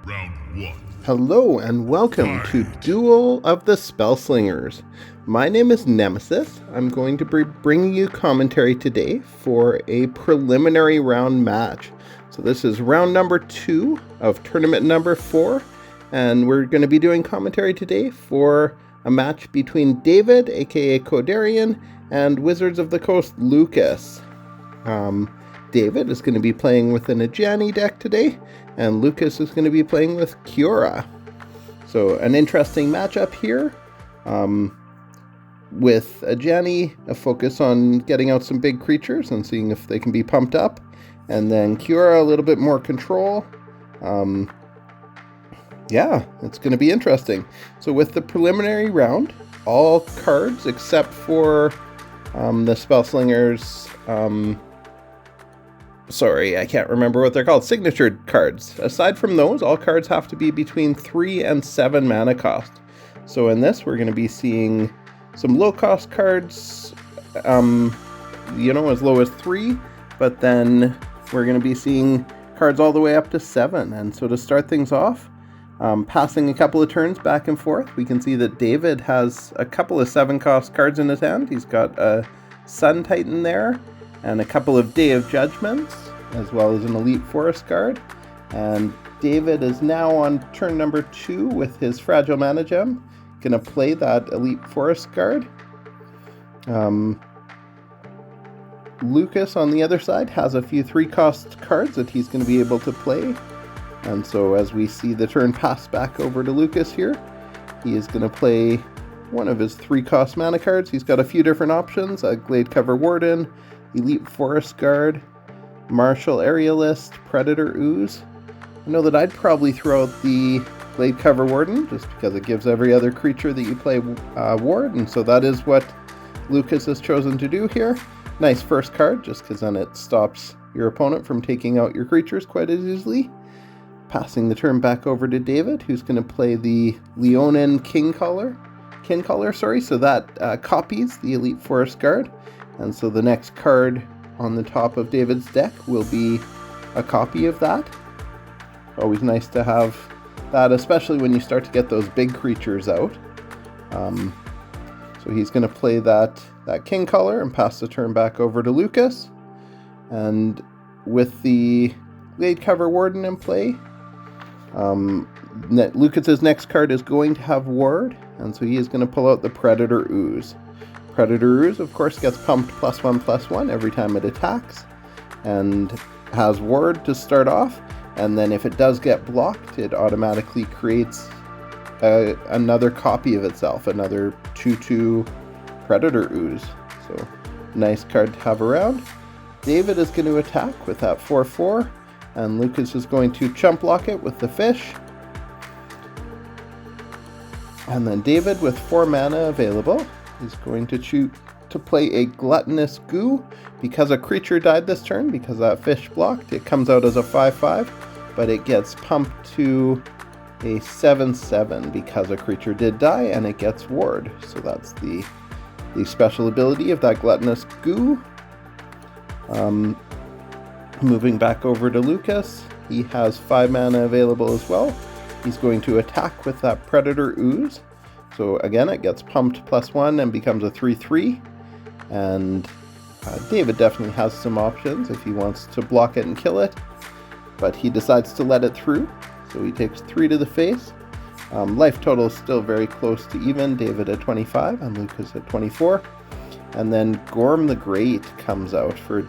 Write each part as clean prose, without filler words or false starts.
Round 1. Hello and welcome to Duel of the Spellslingers. My name is Nemesis. I'm going to be bringing you commentary today for a preliminary round match. So this is round number 2 of tournament number 4, and we're going to be doing commentary today for a match between David, aka Kodarian, and Wizards of the Coast Lucas. David is going to be playing with an Ajani deck today, and Lucas is going to be playing with Kiora. So an interesting matchup here. With Ajani, a focus on getting out some big creatures and seeing if they can be pumped up. And then Kiora, a little bit more control. Yeah, it's going to be interesting. So with the preliminary round, all cards except for the Spellslingers... sorry, I can't remember what they're called. Signature cards. Aside from those, all cards have to be between 3 and 7 mana cost. So in this, we're going to be seeing some low-cost cards, as low as 3, but then we're going to be seeing cards all the way up to 7. And so to start things off, passing a couple of turns back and forth, we can see that David has a couple of 7-cost cards in his hand. He's got a Sun Titan there, and a couple of Day of Judgments, as well as an Elite Forest card. And David is now on turn number 2 with his Fragile Mana Gem. Gonna play that Elite Forest card. Lucas, on the other side, has a few 3-cost cards that he's going to be able to play. And so as we see the turn pass back over to Lucas here, he is going to play one of his 3-cost mana cards. He's got a few different options: a Gladecover Warden, Elite Forest Guard, Martial Aerialist, Predator Ooze. I know that I'd probably throw out the Gladecover Warden, just because it gives every other creature that you play ward, and so that is what Lucas has chosen to do here. Nice first card, just because then it stops your opponent from taking out your creatures quite as easily. Passing the turn back over to David, who's going to play the Leonin Kincaller, so that copies the Elite Forest Guard. And so the next card on the top of David's deck will be a copy of that. Always nice to have that, especially when you start to get those big creatures out. So he's going to play that Kincaller and pass the turn back over to Lucas. And with the Gladecover Warden in play, Lucas's next card is going to have Ward, and so he is going to pull out the Predator Ooze. Predator Ooze, of course, gets pumped +1/+1 every time it attacks, and has Ward to start off, and then if it does get blocked, it automatically creates another copy of itself, another 2/2 Predator Ooze. So, nice card to have around. David is going to attack with that 4/4, and Lucas is going to chump block it with the fish. And then David, with 4 mana available, is going to choose to play a Gluttonous Goo. Because a creature died this turn, because that fish blocked, it comes out as a 5/5, but it gets pumped to a 7/7 because a creature did die, and it gets Ward. So that's the special ability of that Gluttonous Goo. Moving back over to Lucas, he has 5 mana available as well. He's going to attack with that Predator Ooze. So again, it gets pumped +1 and becomes a 3/3. And David definitely has some options if he wants to block it and kill it, but he decides to let it through. So he takes 3 to the face. Life total is still very close to even. David at 25 and Lucas at 24. And then Gorm the Great comes out for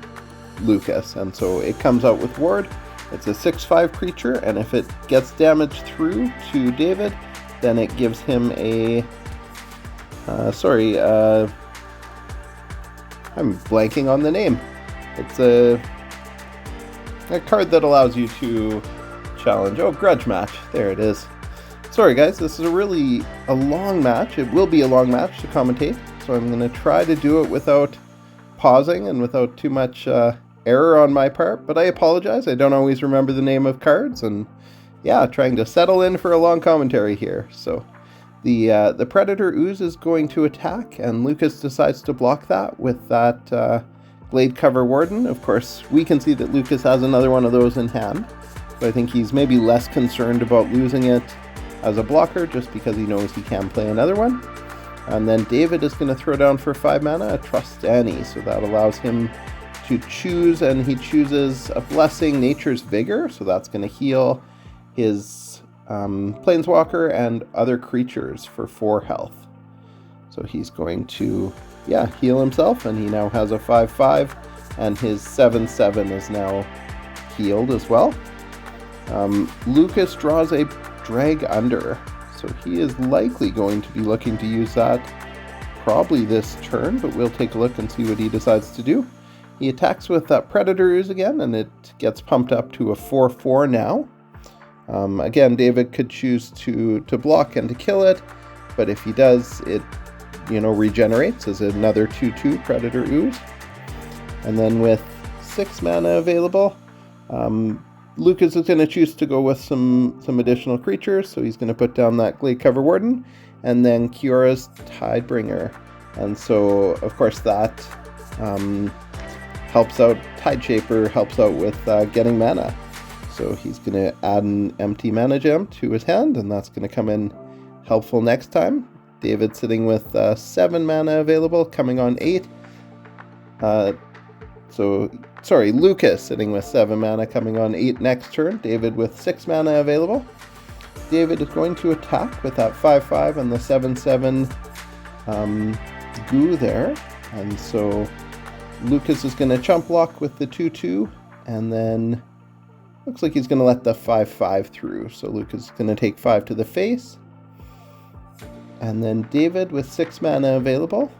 Lucas, and so it comes out with Ward. It's a 6/5 creature, and if it gets damaged through to David, then it gives him a... I'm blanking on the name. It's a card that allows you to challenge... Oh, Grudge Match. There it is. Sorry guys, this is a long match. It will be a long match to commentate, so I'm going to try to do it without pausing and without too much error on my part, but I apologize. I don't always remember the name of cards, and yeah, trying to settle in for a long commentary here. So the Predator Ooze is going to attack, and Lucas decides to block that with that Gladecover Warden. Of course, we can see that Lucas has another one of those in hand, So I think he's maybe less concerned about losing it as a blocker just because he knows he can play another one. And then David is going to throw down for 5 mana a Trustani, so that allows him to choose, and he chooses a Blessing, Nature's Vigor, so that's going to heal his planeswalker and other creatures for 4 health. So he's going to, heal himself, and he now has a 5/5, and his 7/7 is now healed as well. Lucas draws a Drag Under, so he is likely going to be looking to use that probably this turn, but we'll take a look and see what he decides to do. He attacks with that Predator Ooze again, and it gets pumped up to a 4/4 now. Again, David could choose to block and to kill it, but if he does, it regenerates as another 2/2 Predator Ooze. And then with 6 mana available, Lucas is going to choose to go with some additional creatures, so he's going to put down that Gladecover Warden, and then Kiora's Tidebringer. And so, of course, that helps out, Tideshaper helps out with getting mana. So he's going to add an empty mana gem to his hand, and that's going to come in helpful next time. David sitting with 7 mana available, coming on 8. Lucas sitting with 7 mana, coming on 8 next turn. David with 6 mana available. David is going to attack with that 5/5 and the 7/7 goo there. And so Lucas is going to chump block with the 2/2, and then looks like he's going to let the 5/5 through. So Lucas is going to take 5 to the face. And then David with 6 mana available.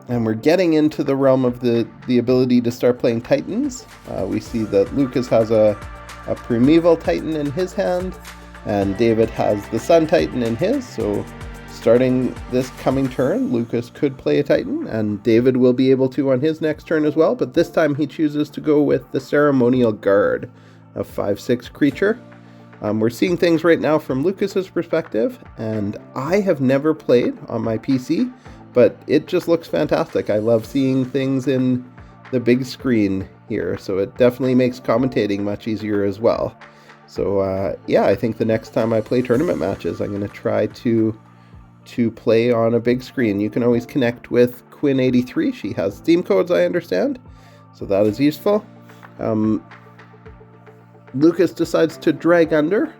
And we're getting into the realm of the ability to start playing Titans. We see that Lucas has a Primeval Titan in his hand, and David has the Sun Titan in his. So starting this coming turn, Lucas could play a Titan, and David will be able to on his next turn as well, but this time he chooses to go with the Ceremonial Guard, a 5/6 creature. We're seeing things right now from Lucas's perspective, and I have never played on my PC, but it just looks fantastic. I love seeing things in the big screen here, so it definitely makes commentating much easier as well. So I think the next time I play tournament matches, I'm going to try to play on a big screen. You can always connect with Quinn83. She has Steam codes, I understand, so that is useful. Lucas decides to Drag Under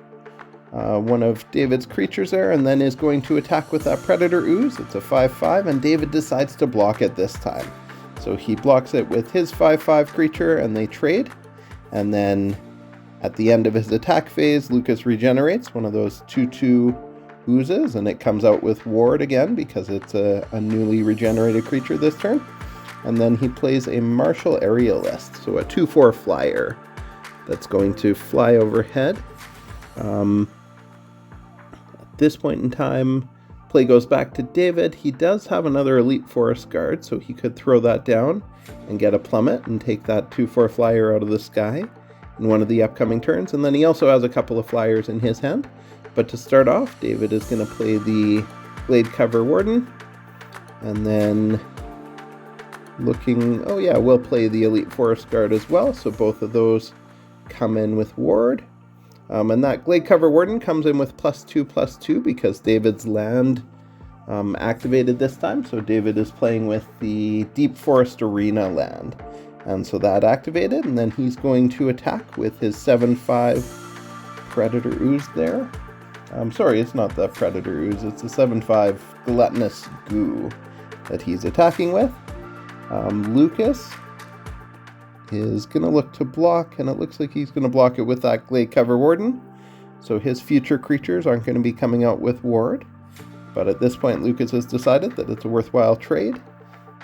one of David's creatures there, and then is going to attack with that Predator Ooze. It's a 5/5, and David decides to block it this time. So he blocks it with his 5/5 creature, and they trade. And then at the end of his attack phase, Lucas regenerates one of those 2/2 oozes, and it comes out with Ward again because it's a newly regenerated creature this turn. And then he plays a Martial Aerialist, so a 2/4 flyer that's going to fly overhead. At this point in time, play goes back to David. He does have another Elite Forest Guard, so he could throw that down and get a Plummet and take that 2/4 flyer out of the sky in one of the upcoming turns. And then he also has a couple of flyers in his hand. But to start off, David is going to play the Gladecover Warden, and then we'll play the Elite Forest Guard as well, so both of those come in with Ward. And that Gladecover Warden comes in with +2/+2 because David's land activated this time, so David is playing with the Deep Forest Arena land. And so that activated, and then he's going to attack with his 7/5 Predator Ooze there. Sorry, it's not the Predator Ooze, it's the 7/5 Gluttonous Goo that he's attacking with. Lucas is going to look to block, and it looks like he's going to block it with that Gladecover Warden. So his future creatures aren't going to be coming out with Ward. But at this point, Lucas has decided that it's a worthwhile trade.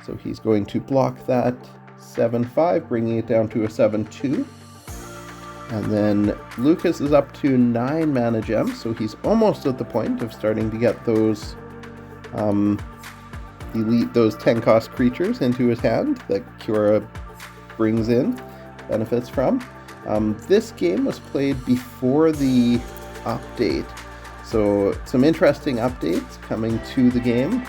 So he's going to block that 7/5, bringing it down to a 7/2. And then Lucas is up to 9 mana gems, so he's almost at the point of starting to get those those 10-cost creatures into his hand that Kiora brings in, benefits from. This game was played before the update, so some interesting updates coming to the game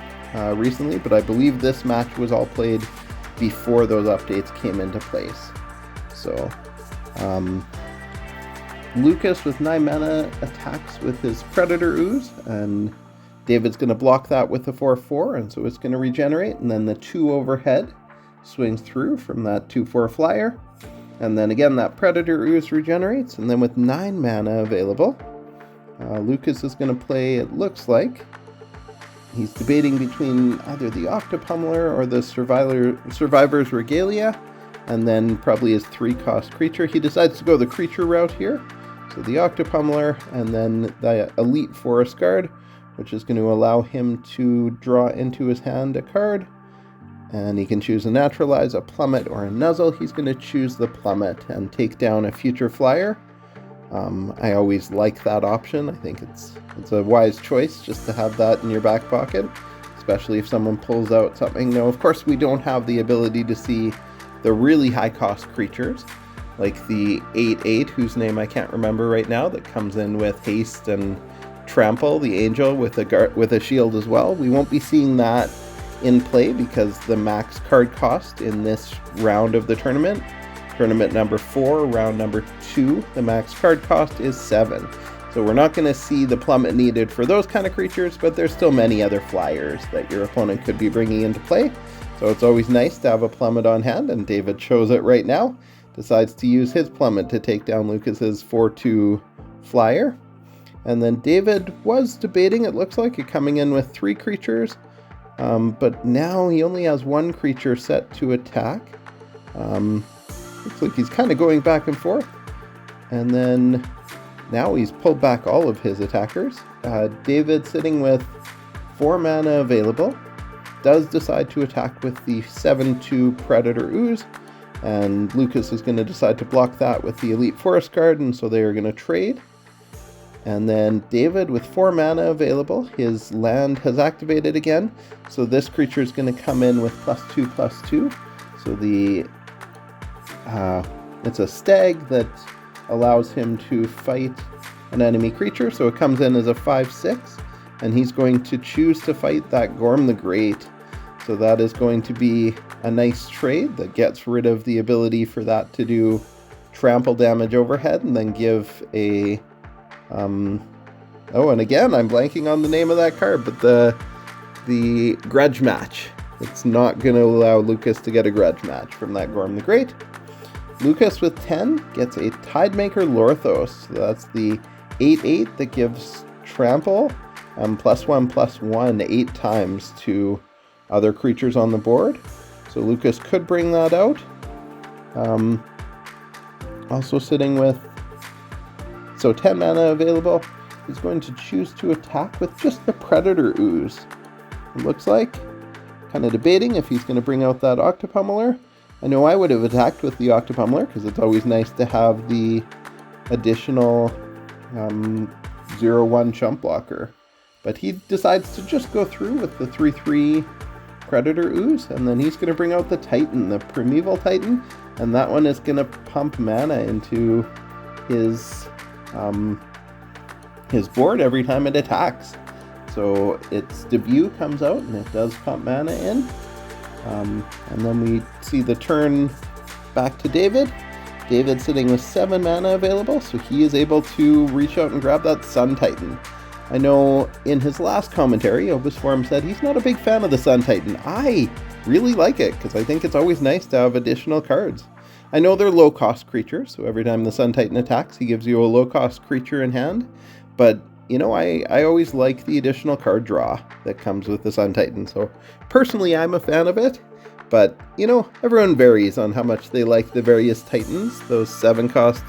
recently, but I believe this match was all played before those updates came into place. So Lucas with 9 mana attacks with his Predator Ooze, and David's going to block that with a 4/4, and so it's going to regenerate, and then the 2 overhead swings through from that 2/4 flyer, and then again that Predator Ooze regenerates, and then with 9 mana available, Lucas is going to play, it looks like, he's debating between either the Octopummeler or the Survivor's Regalia, and then probably his 3-cost creature. He decides to go the creature route here, so the Octopummeler, and then the Elite Forest Guard, which is going to allow him to draw into his hand a card, and he can choose a Naturalize, a Plummet, or a Nuzzle. He's going to choose the Plummet and take down a future flyer. I always like that option. I think it's a wise choice just to have that in your back pocket, especially if someone pulls out something. Now, of course, we don't have the ability to see the really high-cost creatures, like the 8/8, whose name I can't remember right now, that comes in with haste and trample, the angel with a shield as well. We won't be seeing that in play because the max card cost in this round of the tournament number 4, round number 2, the max card cost is 7. So we're not going to see the plummet needed for those kind of creatures, but there's still many other flyers that your opponent could be bringing into play. So it's always nice to have a plummet on hand, and David shows it right now. Decides to use his plummet to take down Lucas's 4/2 flyer. And then David was debating, it looks like, coming in with 3 creatures, but now he only has 1 creature set to attack. Looks like he's kind of going back and forth. And then now he's pulled back all of his attackers. David, sitting with 4 mana available, does decide to attack with the 7/2 Predator Ooze, and Lucas is going to decide to block that with the Elite Forest Guard, and so they are going to trade. And then David, with 4 mana available, his land has activated again, so this creature is going to come in with +2/+2. So it's a stag that allows him to fight an enemy creature, so it comes in as a 5/6, and he's going to choose to fight that Gorm the Great. So that is going to be a nice trade that gets rid of the ability for that to do trample damage overhead, and then give a and again I'm blanking on the name of that card, but the Grudge Match. It's not going to allow Lucas to get a Grudge Match from that Gorm the Great. Lucas with 10 gets a Tidemaker Lorthos. So that's the 8/8 that gives trample +1/+1 8 times to other creatures on the board. So Lucas could bring that out. Also sitting with 10 mana available. He's going to choose to attack with just the Predator Ooze. It looks like. Kind of debating if he's going to bring out that Octopummeler. I know I would have attacked with the Octopummeler because it's always nice to have the additional 0/1 chump blocker. But he decides to just go through with the 3/3 Predator Ooze, and then he's going to bring out the Titan, the Primeval Titan, and that one is going to pump mana into his board every time it attacks. So its debut comes out and it does pump mana in. And then we see the turn back to David. David sitting with 7 mana available, so he is able to reach out and grab that Sun Titan. I know in his last commentary, Opus Forum said he's not a big fan of the Sun Titan. I really like it because I think it's always nice to have additional cards. I know they're low-cost creatures, so every time the Sun Titan attacks, he gives you a low-cost creature in hand. But, you know, I always like the additional card draw that comes with the Sun Titan. So, personally, I'm a fan of it. But, you know, everyone varies on how much they like the various Titans, those 7-cost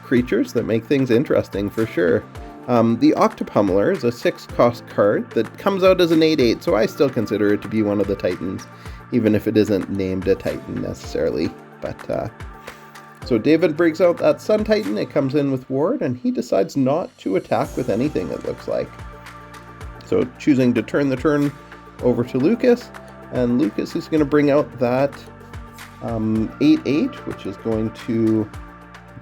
creatures that make things interesting for sure. The Octopummeler is a 6-cost card that comes out as an 8/8, so I still consider it to be one of the Titans, even if it isn't named a Titan necessarily. But, so David brings out that Sun Titan, it comes in with Ward, and he decides not to attack with anything, it looks like. So choosing to turn the turn over to Lucas, and Lucas is going to bring out that 8/8, which is going to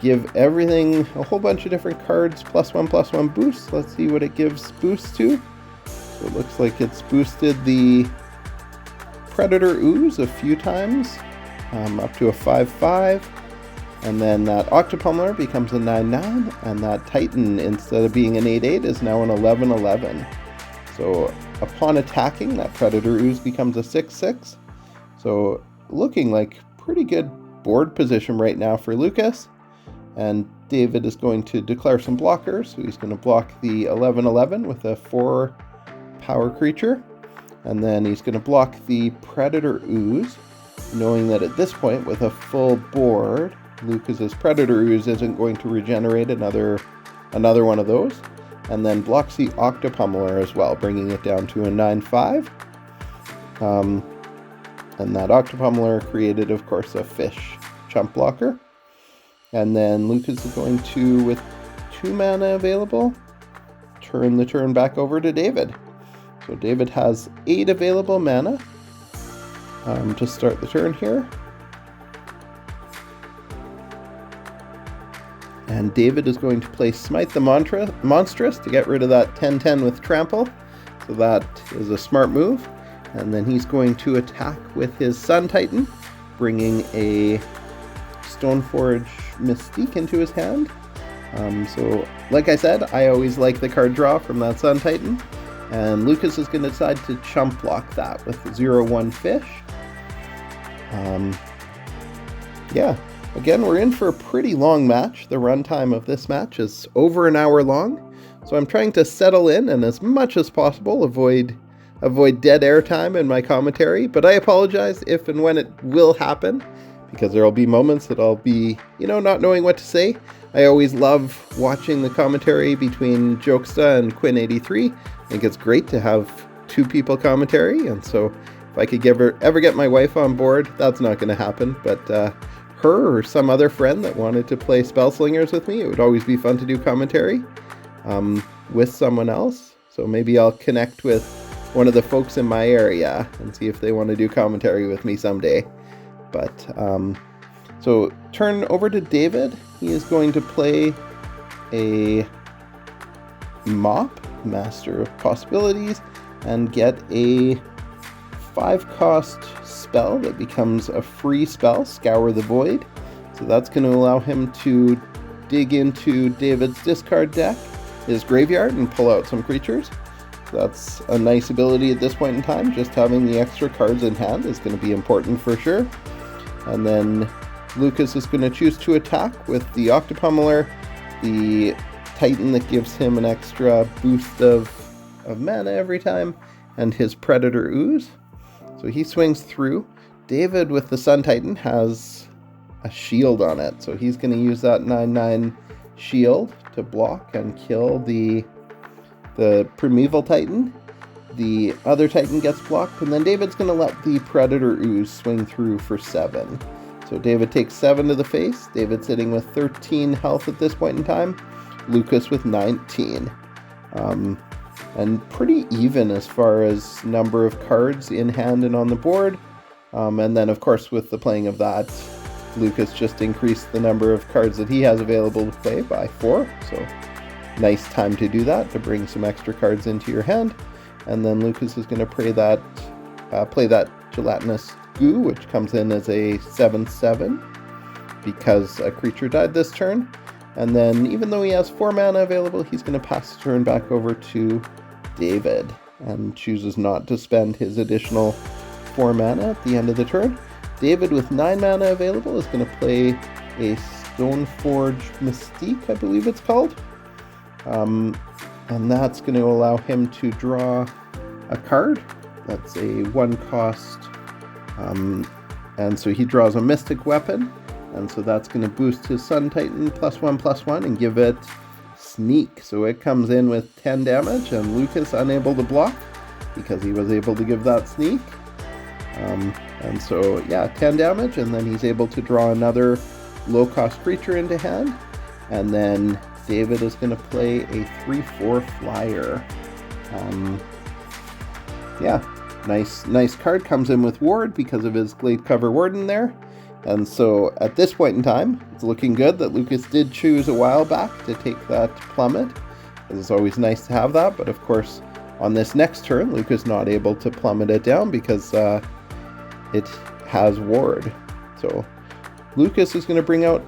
give everything a whole bunch of different cards +1/+1 boosts. Let's see what it gives boosts to. So it looks like it's boosted the Predator Ooze a few times, up to a 5/5. And then that Octopummeler becomes a 9/9, and that Titan, instead of being an 8/8, is now an 11/11. So upon attacking, that Predator Ooze becomes a 6/6. So looking like pretty good board position right now for Lucas. And David is going to declare some blockers. So he's going to block the 11/11 with a 4 power creature. And then he's going to block the Predator Ooze, knowing that at this point, with a full board, Lucas's Predator Ooze isn't going to regenerate another one of those. And then blocks the Octopummeler as well, bringing it down to a 9/5. And that Octopummeler created, of course, a fish chump blocker. And then Lucas is going to, with 2 mana available, turn the turn back over to David. So David has 8 available mana to start the turn here. And David is going to play Smite the Monstrous to get rid of that 10/10 with Trample. So that is a smart move. And then he's going to attack with his Sun Titan, bringing a Stoneforge Mystique into his hand. So, like I said, I always like the card draw from that Sun Titan. And Lucas is going to decide to chump block that with 0/1 fish. Yeah, again, we're in for a pretty long match. The runtime of this match is over an hour long. So I'm trying to settle in and as much as possible avoid dead air time in my commentary. But I apologize if and when it will happen, because there will be moments that I'll be, not knowing what to say. I always love watching the commentary between Jokesta and Quinn83. I think it's great to have 2 people commentary, and so if I could ever get my wife on board, that's not going to happen, but her or some other friend that wanted to play Spellslingers with me, it would always be fun to do commentary with someone else. So maybe I'll connect with one of the folks in my area and see if they want to do commentary with me someday. But so turn over to David. He is going to play a Mop, Master of Possibilities, and get a 5-cost spell that becomes a free spell, Scour the Void. So that's going to allow him to dig into David's discard deck, his graveyard, and pull out some creatures. So that's a nice ability at this point in time. Just having the extra cards in hand is going to be important for sure. And then Lucas is going to choose to attack with the Octopummeler, the Titan that gives him an extra boost of mana every time, and his Predator Ooze. So he swings through. David with the Sun Titan has a shield on it, so he's going to use that 9/9 shield to block and kill the Primeval Titan. The other Titan gets blocked, and then David's going to let the Predator Ooze swing through for 7. So David takes 7 to the face. David's sitting with 13 health at this point in time. Lucas with 19. And pretty even as far as number of cards in hand and on the board. And then, of course, with the playing of that, Lucas just increased the number of cards that he has available to play by 4. So nice time to do that, to bring some extra cards into your hand. And then Lucas is going to play that Gelatinous Goo, which comes in as a 7/7 because a creature died this turn. And then, even though he has 4 mana available, he's going to pass the turn back over to David and chooses not to spend his additional 4 mana at the end of the turn. David, with 9 mana available, is going to play a Stoneforge Mystique, I believe it's called. And that's going to allow him to draw a card. That's a 1-cost. And so he draws a Mystic Weapon. And so that's going to boost his Sun Titan +1/+1 and give it Sneak. So it comes in with 10 damage, and Lucas unable to block because he was able to give that Sneak. And so, yeah, 10 damage, and then he's able to draw another low-cost creature into hand. And then David is going to play a 3/4 flyer. Yeah, nice card. Comes in with Ward because of his Glade Cover Warden there. And so at this point in time, it's looking good that Lucas did choose a while back to take that Plummet. It's always nice to have that, but of course, on this next turn, Lucas not able to plummet it down because it has Ward. So Lucas is going to bring out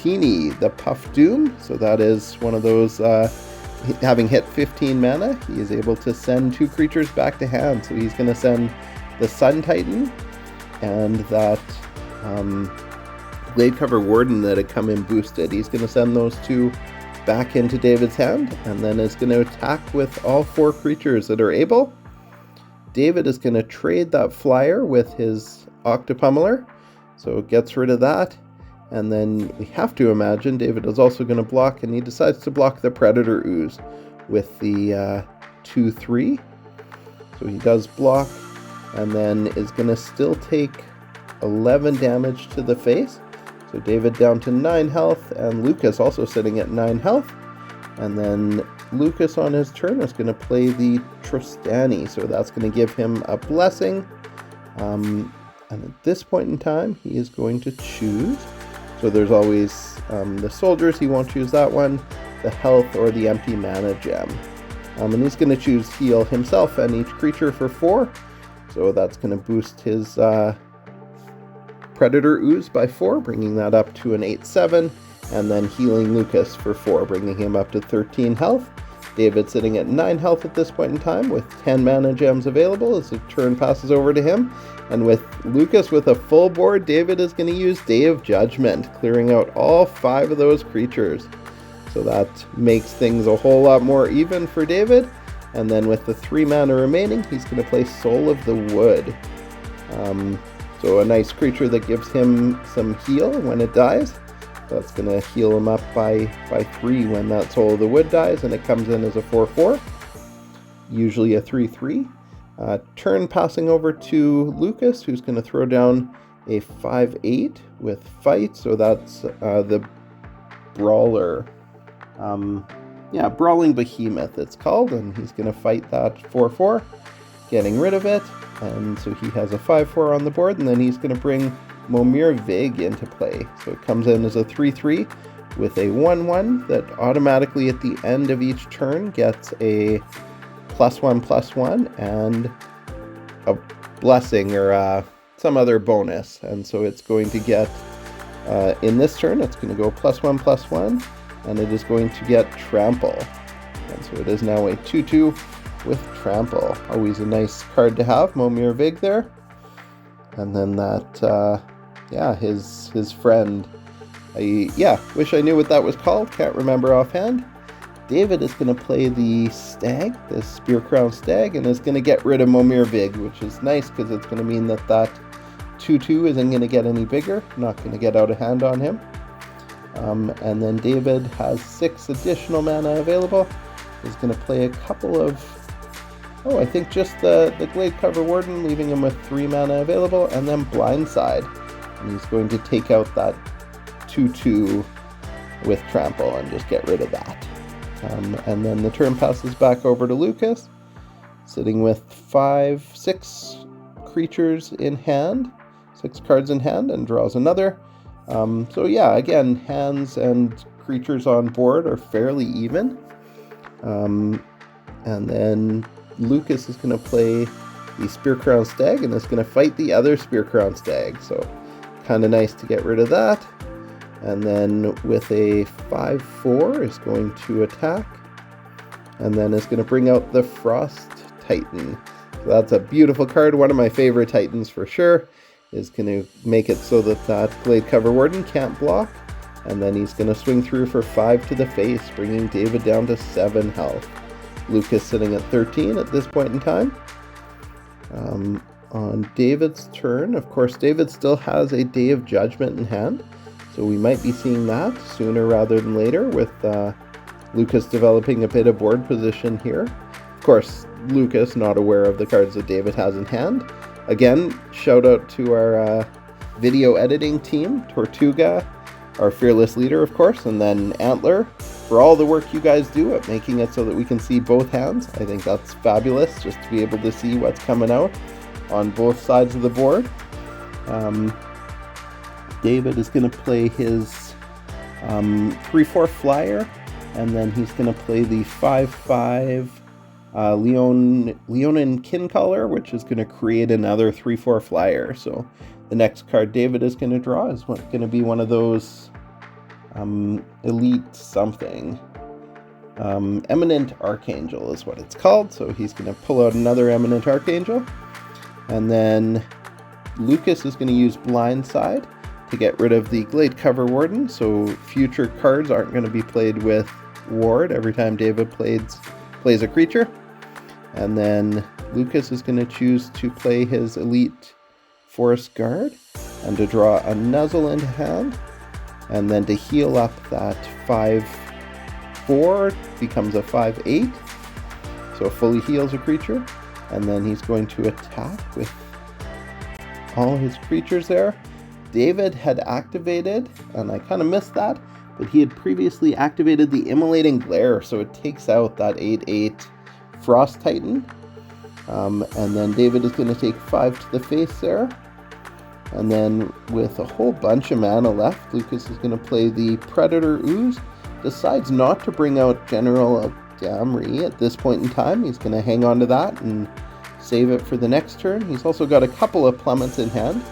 Martini, the Puff Doom. So that is one of those, having hit 15 mana, he is able to send 2 creatures back to hand. So he's going to send the Sun Titan and that Gladecover Warden that had come in boosted. He's going to send those 2 back into David's hand, and then is going to attack with all 4 creatures that are able. David is going to trade that flyer with his Octopummeler, so it gets rid of that. And then we have to imagine David is also going to block, and he decides to block the Predator Ooze with the 2/3. So he does block, and then is going to still take 11 damage to the face. So David down to 9 health, and Lucas also sitting at 9 health. And then Lucas on his turn is going to play the Trostani, so that's going to give him a blessing. And at this point in time, he is going to choose. So there's always the soldiers, he won't choose that one, the health, or the empty mana gem. And he's going to choose heal himself and each creature for 4. So that's going to boost his Predator Ooze by 4, bringing that up to an 8/7, and then healing Lucas for 4, bringing him up to 13 health. David sitting at 9 health at this point in time with 10 mana gems available as the turn passes over to him. And with Lucas with a full board, David is going to use Day of Judgment, clearing out all 5 of those creatures. So that makes things a whole lot more even for David. And then with the 3 mana remaining, he's going to play Soul of the Wood. So a nice creature that gives him some heal when it dies. That's going to heal him up by 3 when that Soul of the Wood dies, and it comes in as a 4/4, usually a 3/3. Turn passing over to Lucas, who's going to throw down a 5/8 with Fight, so that's the Brawler. Brawling Behemoth it's called, and he's going to fight that 4/4, getting rid of it. And so he has a 5/4 on the board, and then he's going to bring Momir Vig into play. So it comes in as a 3/3 with a 1/1 that automatically at the end of each turn gets a +1/+1 and a blessing or some other bonus. And so it's going to get, in this turn, it's going to go +1/+1, and it is going to get Trample. And so it is now a 2/2 with Trample. Always a nice card to have, Momir Vig there. And then that, his friend. Wish I knew what that was called. Can't remember offhand. David is going to play the Stag, the Spear Crown Stag, and is going to get rid of Momir Vig, which is nice because it's going to mean that 2/2 isn't going to get any bigger. Not going to get out of hand on him. And then David has 6 additional mana available. He's going to play a couple of... I think just the Gladecover Warden, leaving him with 3 mana available, and then Blindside. And he's going to take out that 2/2 with Trample and just get rid of that. And then the turn passes back over to Lucas, sitting with 6 creatures in hand, 6 cards in hand, and draws another. Again, hands and creatures on board are fairly even. And then Lucas is going to play the Spear Crown Stag and is going to fight the other Spear Crown Stag. So kind of nice to get rid of that. And then with a 5/4 is going to attack. And then is going to bring out the Frost Titan. So that's a beautiful card. One of my favorite Titans for sure. Is going to make it so that Gladecover Warden can't block. And then he's going to swing through for 5 to the face, bringing David down to 7 health. Lucas sitting at 13 at this point in time. On David's turn, of course, David still has a Day of Judgment in hand, so we might be seeing that sooner rather than later with Lucas developing a bit of board position here. Of course, Lucas not aware of the cards that David has in hand. Again, shout out to our video editing team, Tortuga, our fearless leader, of course, and then Antler, for all the work you guys do at making it so that we can see both hands. I think that's fabulous, just to be able to see what's coming out on both sides of the board. David is going to play his 3/4 flyer, and then he's going to play the 5/5 Leonin Kincaller, which is going to create another 3/4 flyer. So the next card David is going to draw is going to be one of those elite something. Eminent Archangel is what it's called, so he's going to pull out another Eminent Archangel. And then Lucas is going to use Blindside to get rid of the Glade Cover Warden, so future cards aren't going to be played with Ward every time David plays a creature. And then Lucas is going to choose to play his Elite Forest Guard and to draw a Nuzzle into hand, and then to heal up that 5/4 becomes a 5/8, so it fully heals a creature. And then he's going to attack with all his creatures there. David had activated, and I kind of missed that, but he had previously activated the Immolating Glare, so it takes out that 8/8 Frost Titan. And then David is going to take 5 to the face there. And then with a whole bunch of mana left, Lucas is going to play the Predator Ooze. Decides not to bring out General Damri at this point in time. He's going to hang on to that and save it for the next turn. He's also got a couple of Plummets in hand,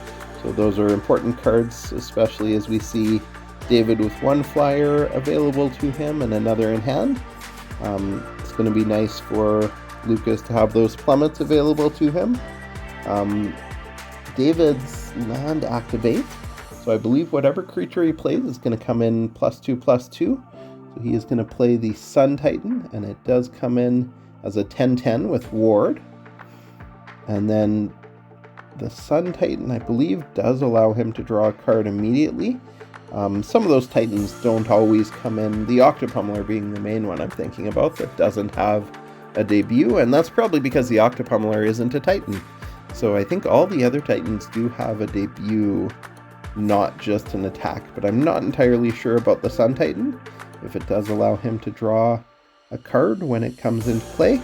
so those are important cards, especially as we see David with one flyer available to him and another in hand. It's going to be nice for Lucas to have those Plummets available to him. David's land activates, so I believe whatever creature he plays is going to come in +2/+2. So he is going to play the Sun Titan, and it does come in as a 10/10 with Ward. And then the Sun Titan, I believe, does allow him to draw a card immediately. Some of those Titans don't always come in, the Octopummeler being the main one I'm thinking about that doesn't have a debut, and that's probably because the Octopummeler isn't a Titan. So I think all the other Titans do have a debut, not just an attack, but I'm not entirely sure about the Sun Titan, if it does allow him to draw a card when it comes into play.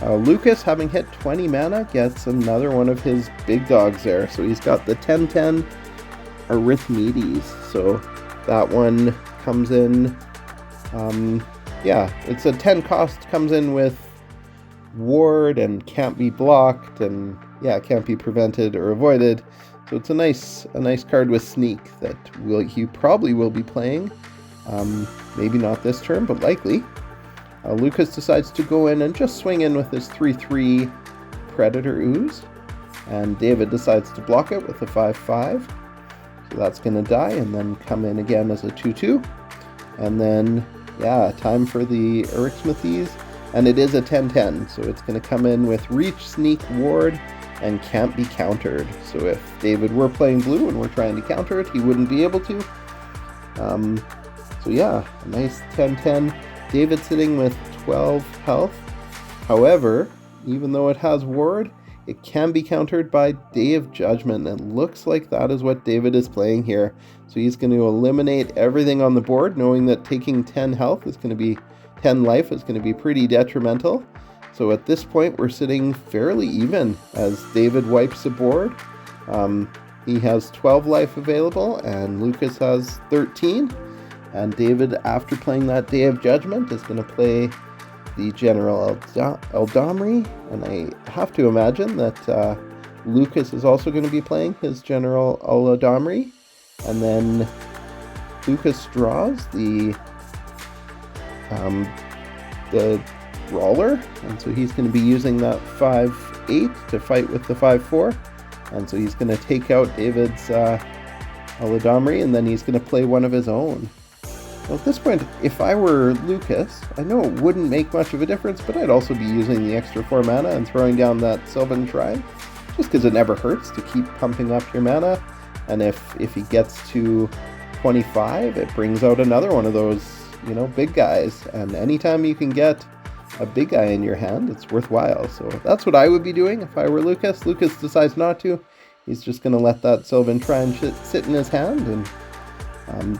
Lucas, having hit 20 mana, gets another one of his big dogs there. So he's got the 10/10 Arithmedes. So that one comes in, it's a 10 cost, comes in with Ward and can't be blocked, and can't be prevented or avoided. So it's a nice card with Sneak that he probably will be playing. Maybe not this turn, but likely. Lucas decides to go in and just swing in with his 3/3 Predator Ooze, and David decides to block it with a 5/5. So that's going to die and then come in again as a 2/2. And then, time for the Arithmedes, and it is a 10/10, so it's going to come in with Reach, Sneak, Ward, and can't be countered. So if David were playing blue and we're trying to counter it, he wouldn't be able to. A nice 10/10. David sitting with 12 health. However, even though it has Ward, it can be countered by Day of Judgment. It looks like that is what David is playing here. So he's going to eliminate everything on the board, knowing that taking 10 health is going to be 10 life is going to be pretty detrimental. So at this point, we're sitting fairly even as David wipes the board. He has 12 life available and Lucas has 13. And David, after playing that Day of Judgment, is going to play the General Eldamri. And I have to imagine that Lucas is also going to be playing his General Eldamri. And then Lucas draws the Brawler. And so he's going to be using that 5/8 to fight with the 5/4. And so he's going to take out David's Eldamri, and then he's going to play one of his own. Well, at this point, if I were Lucas, I know it wouldn't make much of a difference, but I'd also be using the extra 4 mana and throwing down that Sylvan Shrine, just because it never hurts to keep pumping up your mana. And if he gets to 25, it brings out another one of those, big guys. And anytime you can get a big guy in your hand, it's worthwhile. So that's what I would be doing if I were Lucas. Lucas decides not to. He's just going to let that Sylvan Shrine sit in his hand and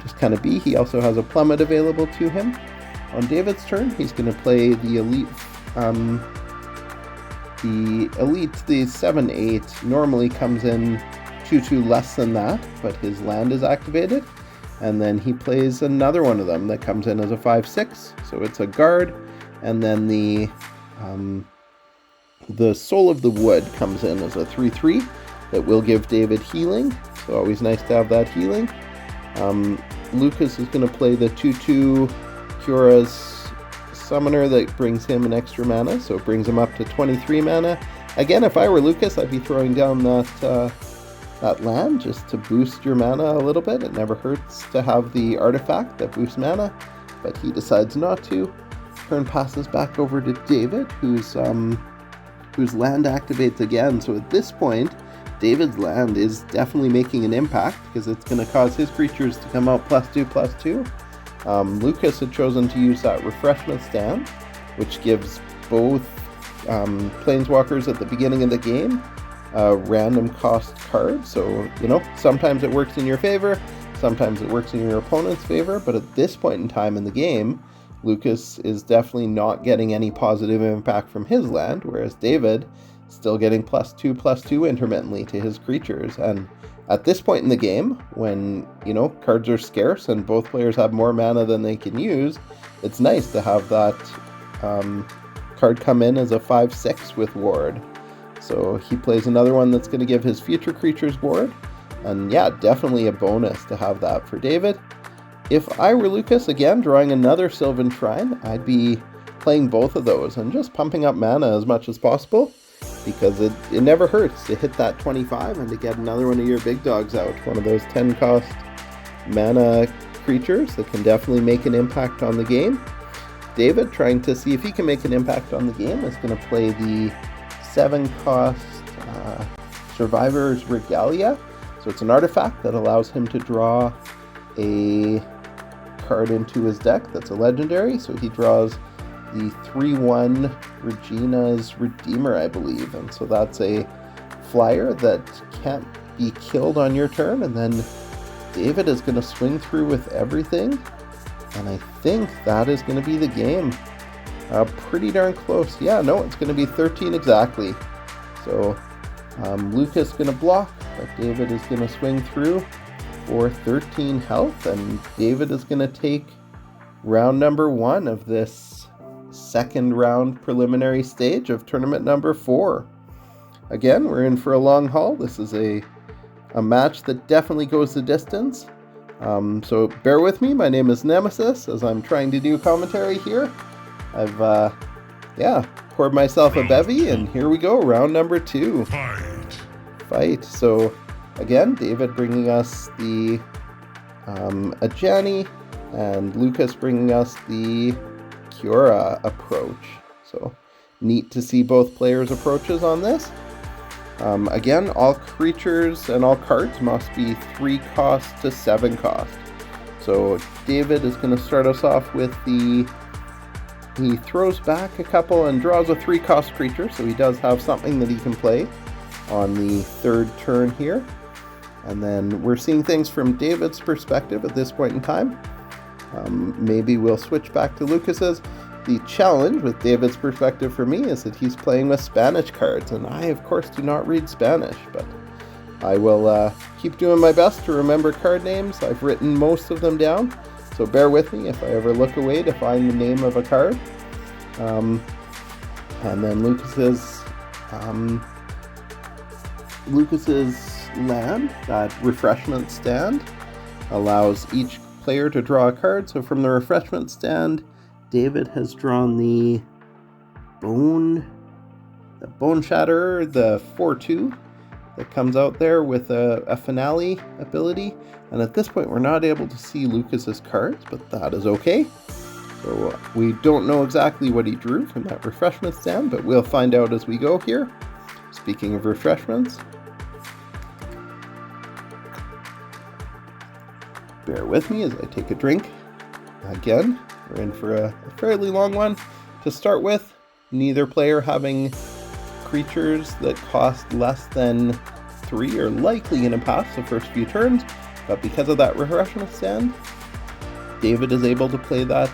just kind of be. He also has a Plummet available to him. On David's turn, he's going to play the Elite. The 7/8 normally comes in 2/2 less than that, but his land is activated. And then he plays another one of them that comes in as a 5/6. So it's a guard. And then the Soul of the Wood comes in as a 3/3 that will give David healing. So always nice to have that healing. Lucas is going to play the 2/2 Kyora's Summoner that brings him an extra mana, so it brings him up to 23 mana. Again, if I were Lucas, I'd be throwing down that land just to boost your mana a little bit. It never hurts to have the artifact that boosts mana, but he decides not to. Turn passes back over to David, whose land activates again. So at this point, David's land is definitely making an impact because it's going to cause his creatures to come out +2/+2. Lucas had chosen to use that refreshment stand, which gives both planeswalkers at the beginning of the game a random cost card. So, sometimes it works in your favor, sometimes it works in your opponent's favor, but at this point in time in the game, Lucas is definitely not getting any positive impact from his land, whereas David is still getting +2/+2 intermittently to his creatures. And at this point in the game, when, cards are scarce and both players have more mana than they can use, it's nice to have that card come in as a 5/6 with Ward. So he plays another one that's going to give his future creatures Ward. And yeah, definitely a bonus to have that for David. If I were Lucas, again, drawing another Sylvan Shrine, I'd be playing both of those and just pumping up mana as much as possible, because it never hurts to hit that 25 and to get another one of your big dogs out. One of those 10 cost mana creatures that can definitely make an impact on the game. David, trying to see if he can make an impact on the game, is going to play the 7 cost Survivor's Regalia. So it's an artifact that allows him to draw a card into his deck that's a legendary. So he draws the 3/1 Regina's Redeemer, I believe. And so that's a flyer that can't be killed on your turn. And then David is going to swing through with everything. And I think that is going to be the game. Pretty darn close. Yeah, no, it's going to be 13 exactly. So Lucas is going to block, but David is going to swing through for 13 health, and David is going to take round number 1 of this second round preliminary stage of tournament number 4. Again, we're in for a long haul. This is a match that definitely goes the distance. So bear with me. My name is Nemesis as I'm trying to do commentary here. I've poured myself a bevy, and here we go, round number 2. Fight. So again, David bringing us the Ajani, and Lucas bringing us the Kyora approach. So neat to see both players' approaches on this. Again, all creatures and all cards must be 3 cost to 7 cost. So David is going to start us off with he throws back a couple and draws a 3 cost creature, so he does have something that he can play on the 3rd turn here. And then we're seeing things from David's perspective at this point in time. Maybe we'll switch back to Lucas's. The challenge with David's perspective for me is that he's playing with Spanish cards, and I, of course, do not read Spanish, but I will keep doing my best to remember card names. I've written most of them down, so bear with me if I ever look away to find the name of a card. And then Lucas's land, that refreshment stand, allows each player to draw a card. So from the refreshment stand, David has drawn the Bone Shatterer, the 4/2 that comes out there with a finale ability. And at this point, we're not able to see Lucas's cards, but that is okay. So we don't know exactly what he drew from that refreshment stand, but we'll find out as we go here. Speaking of refreshments, bear with me as I take a drink. Again, we're in for a fairly long one. To start with, neither player having creatures that cost less than 3 are likely going to pass the first few turns, but because of that refreshment stand, David is able to play that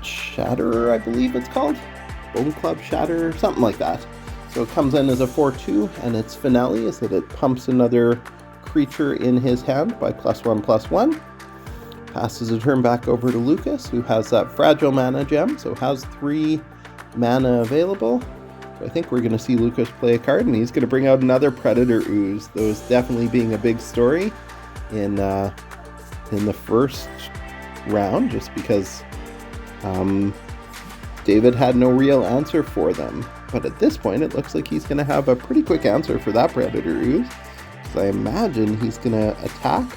Shatterer, I believe it's called. Bone Club Shatterer, something like that. So it comes in as a 4/2, and its finale is that it pumps another creature in his hand by +1/+1. Passes a turn back over to Lucas, who has that fragile mana gem, so has 3 mana available. So I think we're going to see Lucas play a card, and he's going to bring out another Predator Ooze. Those definitely being a big story in in the first round, just because David had no real answer for them. But at this point, it looks like he's going to have a pretty quick answer for that Predator Ooze. So I imagine he's going to attack.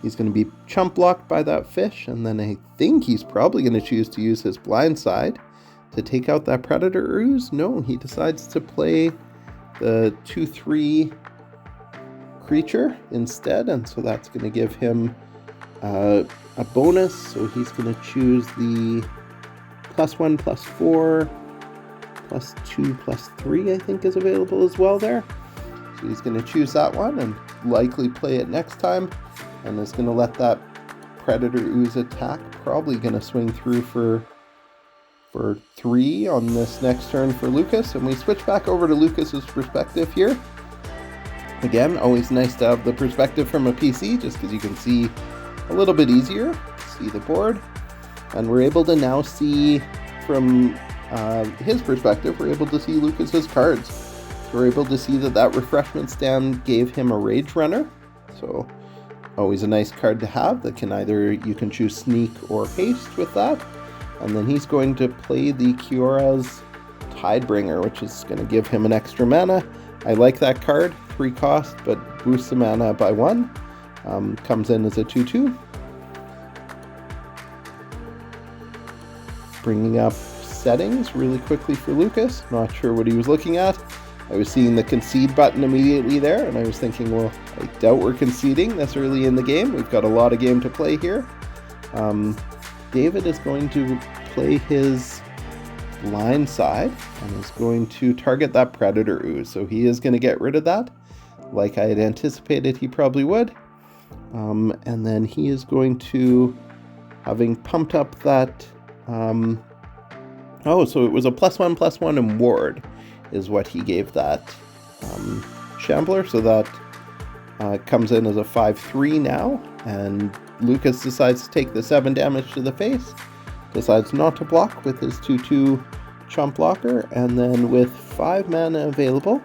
He's going to be chump blocked by that fish, and then I think he's probably going to choose to use his blind side to take out that Predator Ooze. No, he decides to play the 2/3 creature instead, and so that's going to give him a bonus. So he's going to choose the +1/+4 +2/+3, I think, is available as well there. So he's going to choose that one and likely play it next time, and is going to let that Predator Ooze attack. Probably going to swing through for 3 on this next turn for Lucas. And we switch back over to Lucas's perspective here. Again, always nice to have the perspective from a PC, just because you can see a little bit easier, see the board. And we're able to now see from his perspective, we're able to see Lucas's cards. So we're able to see that refreshment stand gave him a Rage Runner. So always a nice card to have that can either, you can choose Sneak or Haste with that. And then he's going to play the Kiora's Tidebringer, which is going to give him an extra mana. I like that card, 3 cost, but boosts the mana by 1. Comes in as a 2/2. Bringing up settings really quickly for Lucas. Not sure what he was looking at. I was seeing the concede button immediately there, and I was thinking, well, I doubt we're conceding this early in the game. We've got a lot of game to play here. David is going to play his blind side and is going to target that Predator Ooze. So he is going to get rid of that, like I had anticipated he probably would. And then he is going to, having pumped up that, so it was a +1/+1 and ward is what he gave that Shambler. So that comes in as a 5/3 now, and Lucas decides to take the 7 damage to the face, decides not to block with his 2/2 chump blocker, and then with 5 mana available,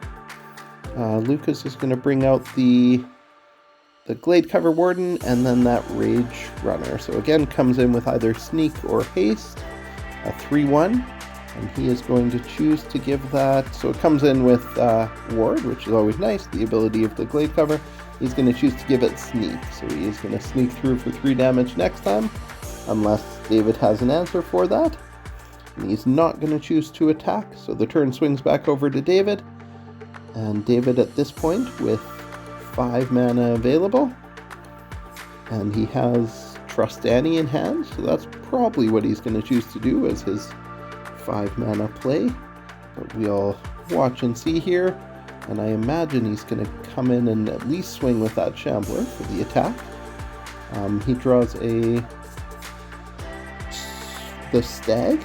Lucas is going to bring out the Glade Cover Warden and then that Rage Runner. So again, comes in with either Sneak or Haste, a 3/1, and he is going to choose to give that, so it comes in with Ward, which is always nice, the ability of the Glade Cover. He's going to choose to give it Sneak, so he is going to sneak through for 3 damage next time, unless David has an answer for that. And he's not going to choose to attack, so the turn swings back over to David. And David at this point with 5 mana available, and he has Trust Annie in hand, so that's probably what he's going to choose to do as his 5 mana play. But we'll watch and see here, and I imagine he's going to come in and at least swing with that Shambler for the attack. He draws the Stag,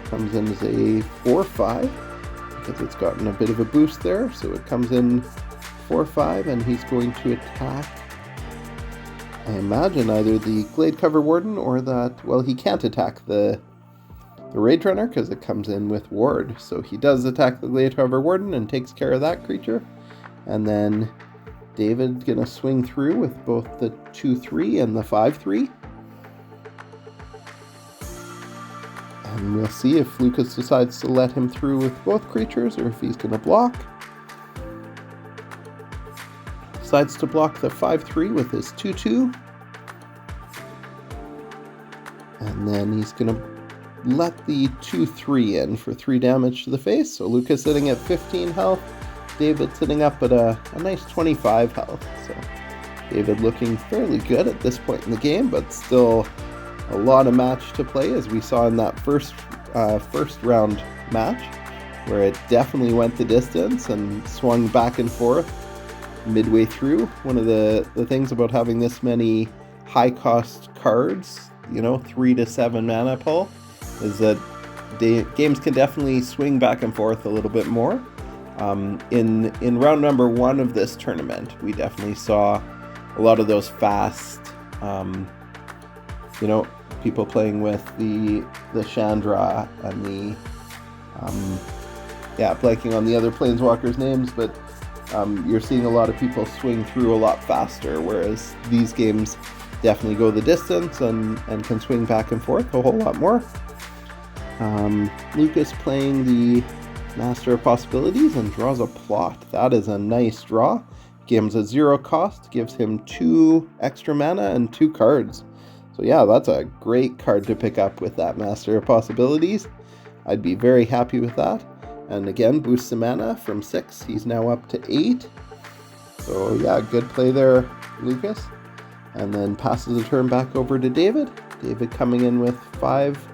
comes in as a 4/5 because it's gotten a bit of a boost there, so it comes in 4/5, and he's going to attack, I imagine, either the Glade Cover Warden or that, well, he can't attack the Rage Runner because it comes in with Ward. So he does attack the Glade Cover Warden and takes care of that creature. And then David's going to swing through with both the 2/3 and the 5/3. And we'll see if Lucas decides to let him through with both creatures or if he's going to block. Decides to block the 5/3 with his 2/2. And then he's going to let the 2/3 in for 3 damage to the face. So Lucas sitting at 15 health. David sitting up at a nice 25 health. So David looking fairly good at this point in the game, but still a lot of match to play, as we saw in that first round match, where it definitely went the distance and swung back and forth midway through. One of the things about having this many high cost cards, 3 to 7 mana pull, is that games can definitely swing back and forth a little bit more. In round number 1 of this tournament, we definitely saw a lot of those fast, people playing with the Chandra and the, blanking on the other planeswalkers' names, but you're seeing a lot of people swing through a lot faster, whereas these games definitely go the distance and can swing back and forth a whole lot more. Lucas playing the Master of Possibilities and draws a plot. That is a nice draw. Gives him a 0 cost, gives him 2 extra mana and 2 cards. So yeah, that's a great card to pick up with that Master of Possibilities. I'd be very happy with that. And again, boosts the mana from 6. He's now up to 8. So yeah, good play there, Lucas. And then passes the turn back over to David. David coming in with 5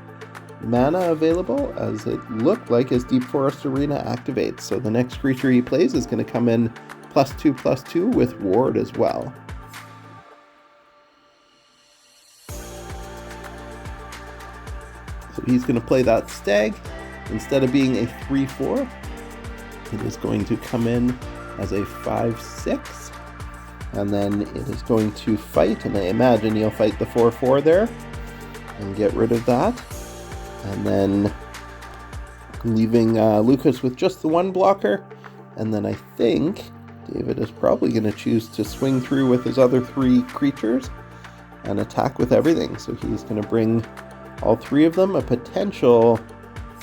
mana available, as it looked like his Deep Forest Arena activates. So the next creature he plays is going to come in +2/+2 with Ward as well. So he's going to play that Stag. Instead of being a 3/4, it is going to come in as a 5/6. And then it is going to fight, and I imagine you'll fight the 4/4 there and get rid of that. And then leaving Lucas with just the 1 blocker. And then I think David is probably going to choose to swing through with his other 3 creatures and attack with everything. So he's going to bring all 3 of them, a potential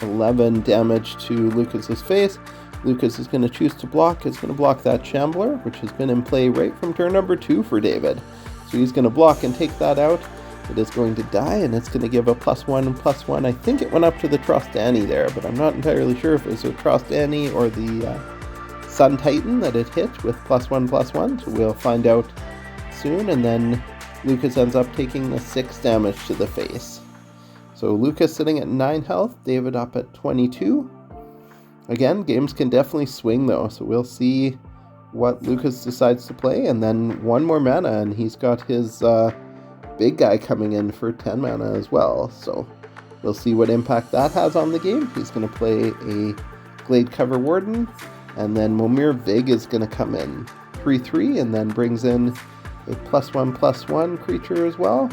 11 damage to Lucas's face. Lucas is going to choose to block. He's going to block that Shambler, which has been in play right from turn number 2 for David. So he's going to block and take that out. It is going to die, and it's going to give a +1/+1. I think it went up to the Trust Annie there, but I'm not entirely sure if it was a Trust Annie or the Sun Titan that it hit with +1/+1. So we'll find out soon. And then Lucas ends up taking the 6 damage to the face. So Lucas sitting at 9 health, David up at 22. Again, games can definitely swing though, so we'll see what Lucas decides to play. And then 1 more mana, and he's got his big guy coming in for 10 mana as well. So we'll see what impact that has on the game. He's going to play a Gladecover Warden, and then Momir Vig is going to come in 3/3 and then brings in a +1/+1 creature as well.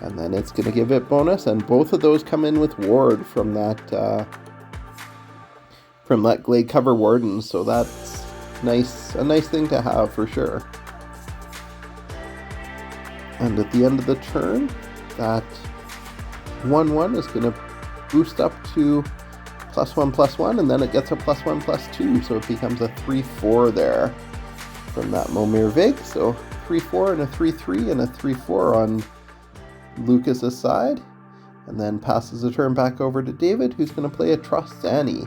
And then it's going to give it bonus, and both of those come in with Ward from that Gladecover Warden. So that's nice, a nice thing to have for sure. And at the end of the turn, that 1/1 is going to boost up to +1/+1, and then it gets a +1/+2, so it becomes a 3/4 there from that Momir Vig. So 3/4 and a 3/3 and a 3/4 on Lucas's side, and then passes the turn back over to David, who's going to play a Trust Annie.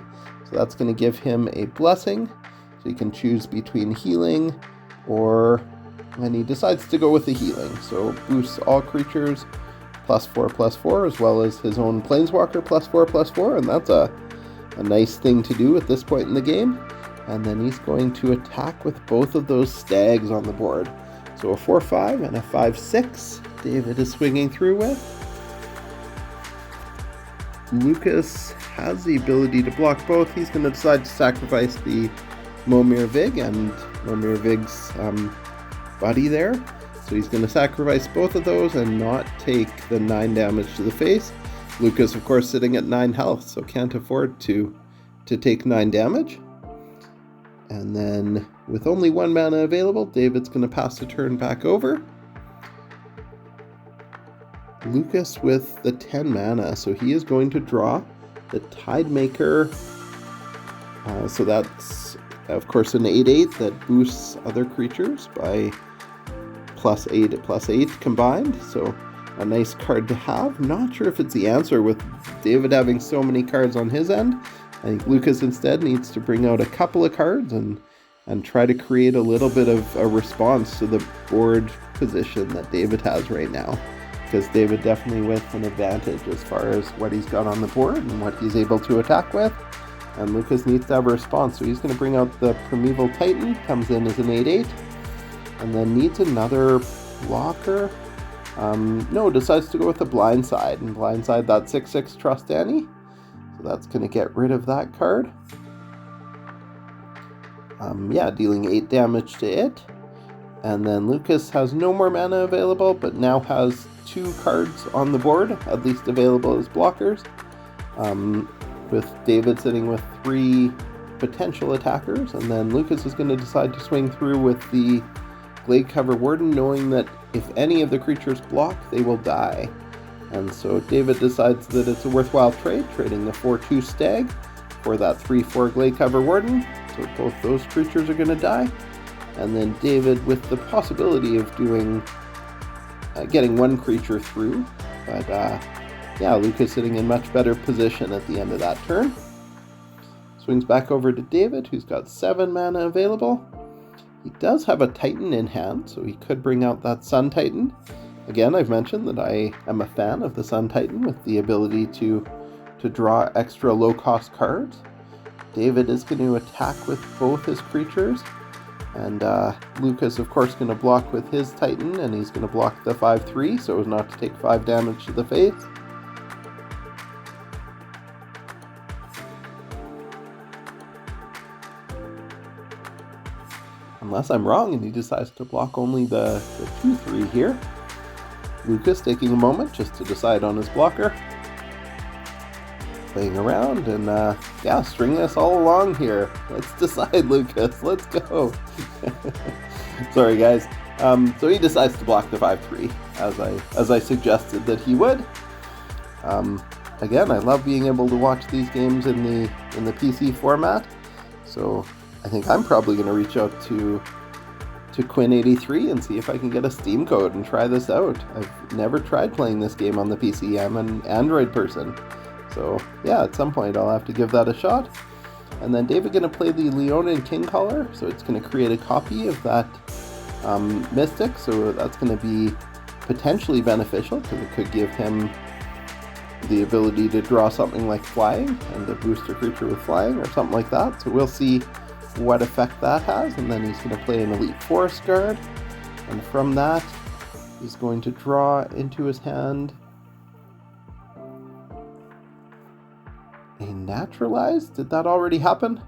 So that's going to give him a blessing, so he can choose between healing and he decides to go with the healing. So boosts all creatures +4/+4, as well as his own planeswalker +4/+4, and that's a nice thing to do at this point in the game. And then he's going to attack with both of those stags on the board. So a 4/5 and a 5/6 David is swinging through with. Lucas has the ability to block both. He's going to decide to sacrifice the Momir Vig and Momir Vig's buddy there. So he's going to sacrifice both of those and not take the 9 damage to the face. Lucas, of course, sitting at 9 health, so can't afford to take 9 damage. And then with only 1 mana available, David's going to pass the turn back over. Lucas with the 10 mana, so he is going to draw the Tidemaker. So that's, of course, an 8/8 that boosts other creatures by +8/+8 combined. So a nice card to have. Not sure if it's the answer with David having so many cards on his end. I think Lucas instead needs to bring out a couple of cards and try to create a little bit of a response to the board position that David has right now. Because David definitely with an advantage as far as what he's got on the board and what he's able to attack with. And Lucas needs to have a response. So he's going to bring out the Primeval Titan, comes in as an 8/8. And then needs another blocker. No, decides to go with the Blindside. And Blindside that 6/6 Trust Annie. So that's going to get rid of that card. Dealing 8 damage to it. And then Lucas has no more mana available, but now has 2 cards on the board, at least available as blockers. With David sitting with 3 potential attackers, and then Lucas is going to decide to swing through with the Gladecover Warden, knowing that if any of the creatures block, they will die. And so David decides that it's a worthwhile trade, trading the 4/2 Stag for that 3/4 Gladecover Warden. So both those creatures are going to die. And then David, with the possibility of doing getting one creature through, but yeah, Lucas sitting in much better position at the end of that turn. Swings back over to David, who's got 7 mana available. He does have a Titan in hand, so he could bring out that Sun Titan. Again, I've mentioned that I am a fan of the Sun Titan with the ability to draw extra low-cost cards. David is going to attack with both his creatures, and Lucas, of course, going to block with his Titan, and he's going to block the 5/3 so as not to take 5 damage to the face. Unless I'm wrong and he decides to block only the 2/3 here. Lucas taking a moment just to decide on his blocker. Playing around and yeah, string us all along here. Let's decide, Lucas. Let's go. Sorry, guys. So he decides to block the 5/3 as I suggested that he would. Again, I love being able to watch these games in the PC format. So I think I'm probably going to reach out to Quinn83 and see if I can get a Steam code and try this out. I've never tried playing this game on the PC. I'm an Android person. So yeah, at some point I'll have to give that a shot. And then David going to play the Leonin Kingcaller, so it's going to create a copy of that Mystic, so that's going to be potentially beneficial because it could give him the ability to draw something like flying and to boost a creature with flying or something like that. So we'll see what effect that has, and then he's going to play an Elite Forest Guard, and from that he's going to draw into his hand a Naturalized. Did that already happen?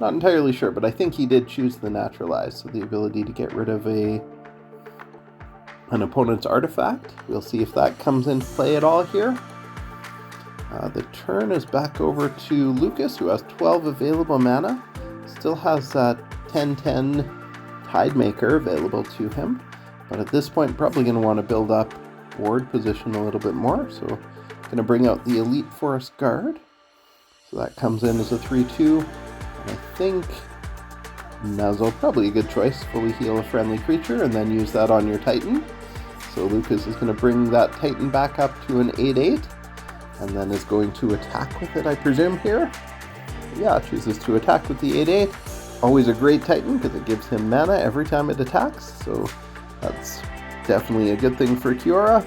Not entirely sure, but I think he did choose the Naturalized, so the ability to get rid of an opponent's artifact. We'll see if that comes into play at all here. The turn is back over to Lucas, who has 12 available mana. Still has that 10/10 Tidemaker available to him, but at this point probably going to want to build up board position a little bit more, so going to bring out the Elite Forest Guard. So that comes in as a 3/2, and I think Nuzzle, probably a good choice. Fully heal a friendly creature and then use that on your Titan. So Lucas is going to bring that Titan back up to an 8/8, and then is going to attack with it, I presume, here. Yeah, chooses to attack with the 8/8. Always a great Titan because it gives him mana every time it attacks, so that's definitely a good thing for Kiora.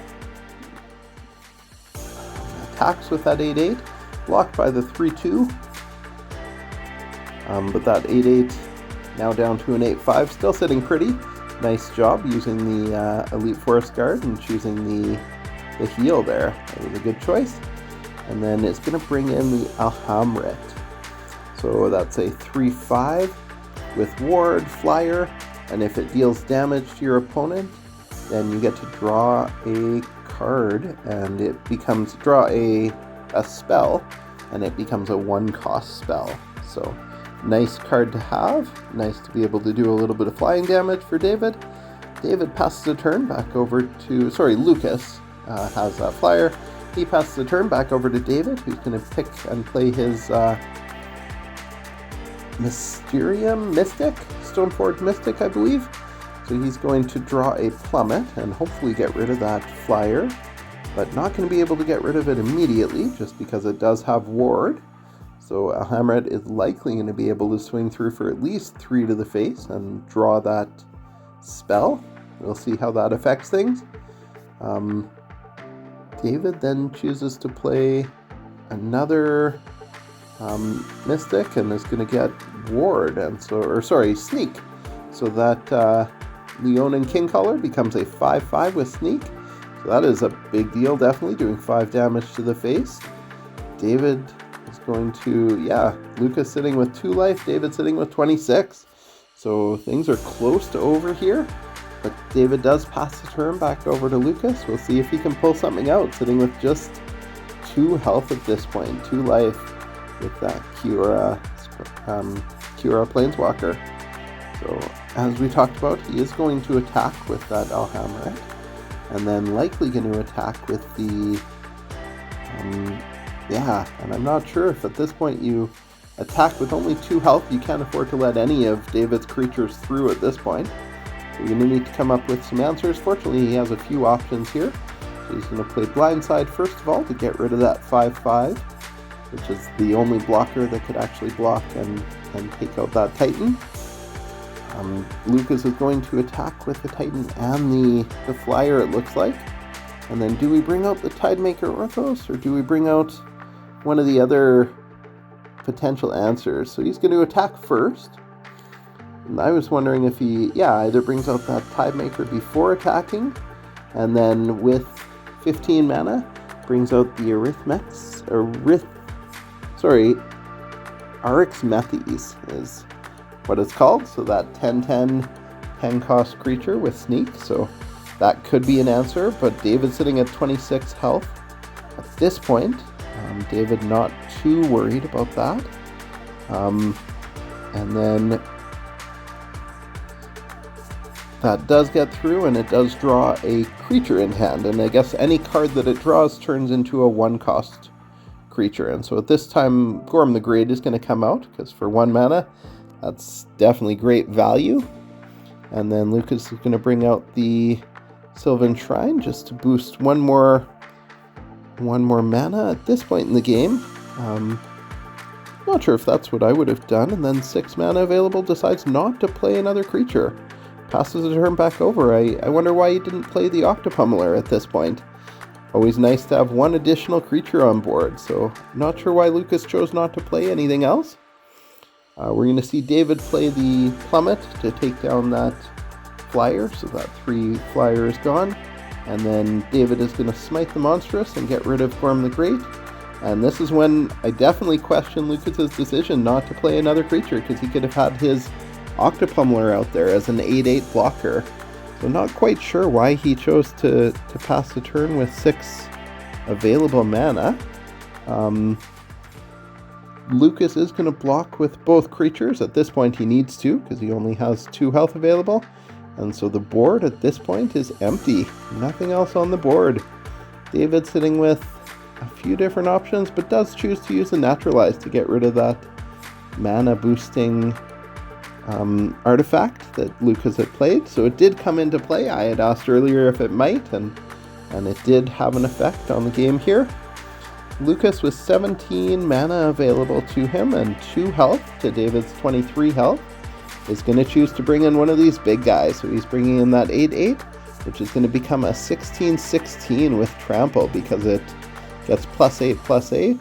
Attacks with that 8/8, blocked by the 3/2. But that 8/8 now down to an 8/5, still sitting pretty. Nice job using the Elite Forest Guard and choosing the heal there. That was a good choice. And then it's going to bring in the Alhamret. So that's a 3/5 with Ward, Flyer, and if it deals damage to your opponent, then you get to draw a card, and it becomes draw a spell, and it becomes a 1-cost spell. So nice card to have. Nice to be able to do a little bit of flying damage for David. David passes the turn back over to Lucas has that Flyer. He passes the turn back over to David, who's going to pick and play his Mystic, Stoneforge Mystic, I believe. So he's going to draw a Plummet and hopefully get rid of that Flyer, but not going to be able to get rid of it immediately just because it does have Ward. So Alhamret is likely going to be able to swing through for at least 3 to the face and draw that spell. We'll see how that affects things. David then chooses to play another Mystic and is going to get Ward, and Sneak. So that Leonin Kingcaller becomes a 5/5 with Sneak. So that is a big deal, definitely, doing 5 damage to the face. David is going to, Lucas sitting with 2 life, David sitting with 26. So things are close to over here, but David does pass the turn back over to Lucas. We'll see if he can pull something out, sitting with just 2 health at this point, 2 life with that Kiora Planeswalker. So as we talked about, he is going to attack with that Alhammer, and then likely going to attack with the, and I'm not sure if at this point you attack with only 2 health. You can't afford to let any of David's creatures through at this point. So you're going to need to come up with some answers. Fortunately, he has a few options here. So he's going to play Blindside first of all to get rid of that 5/5, which is the only blocker that could actually block and take out that Titan. Lucas is going to attack with the Titan and the Flyer, it looks like. And then do we bring out the Tidemaker Orthos, or do we bring out one of the other potential answers? So he's going to attack first. And I was wondering if he, either brings out that Tidemaker before attacking, and then with 15 mana, brings out the Arixmethes is what it's called. So that 10/10 10-cost creature with Sneak. So that could be an answer, but David's sitting at 26 health at this point. David not too worried about that. And then that does get through, and it does draw a creature in hand. And I guess any card that it draws turns into a 1-cost creature. And so at this time, Gorm the Great is going to come out, because for 1 mana, that's definitely great value. And then Lucas is going to bring out the Sylvan Shrine just to boost one more mana at this point in the game. Not sure if that's what I would have done. And then 6 mana available, decides not to play another creature. Passes the turn back over. I wonder why he didn't play the Octopummeler at this point. Always nice to have 1 additional creature on board, so not sure why Lucas chose not to play anything else. We're going to see David play the Plummet to take down that Flyer, so that 3 Flyer is gone. And then David is going to smite the Monstrous and get rid of Gorm the Great. And this is when I definitely question Lucas's decision not to play another creature, because he could have had his Octopummeler out there as an 8/8 blocker. So not quite sure why he chose to pass the turn with 6 available mana. Lucas is going to block with both creatures. At this point he needs to, because he only has 2 health available. And so the board at this point is empty. Nothing else on the board. David's sitting with a few different options, but does choose to use a Naturalize to get rid of that mana boosting artifact that Lucas had played. So it did come into play. I had asked earlier if it might, and it did have an effect on the game here. Lucas with 17 mana available to him and 2 health to David's 23 health is going to choose to bring in one of these big guys. So he's bringing in that 8/8, which is going to become a 16/16 with Trample, because it gets +8/+8,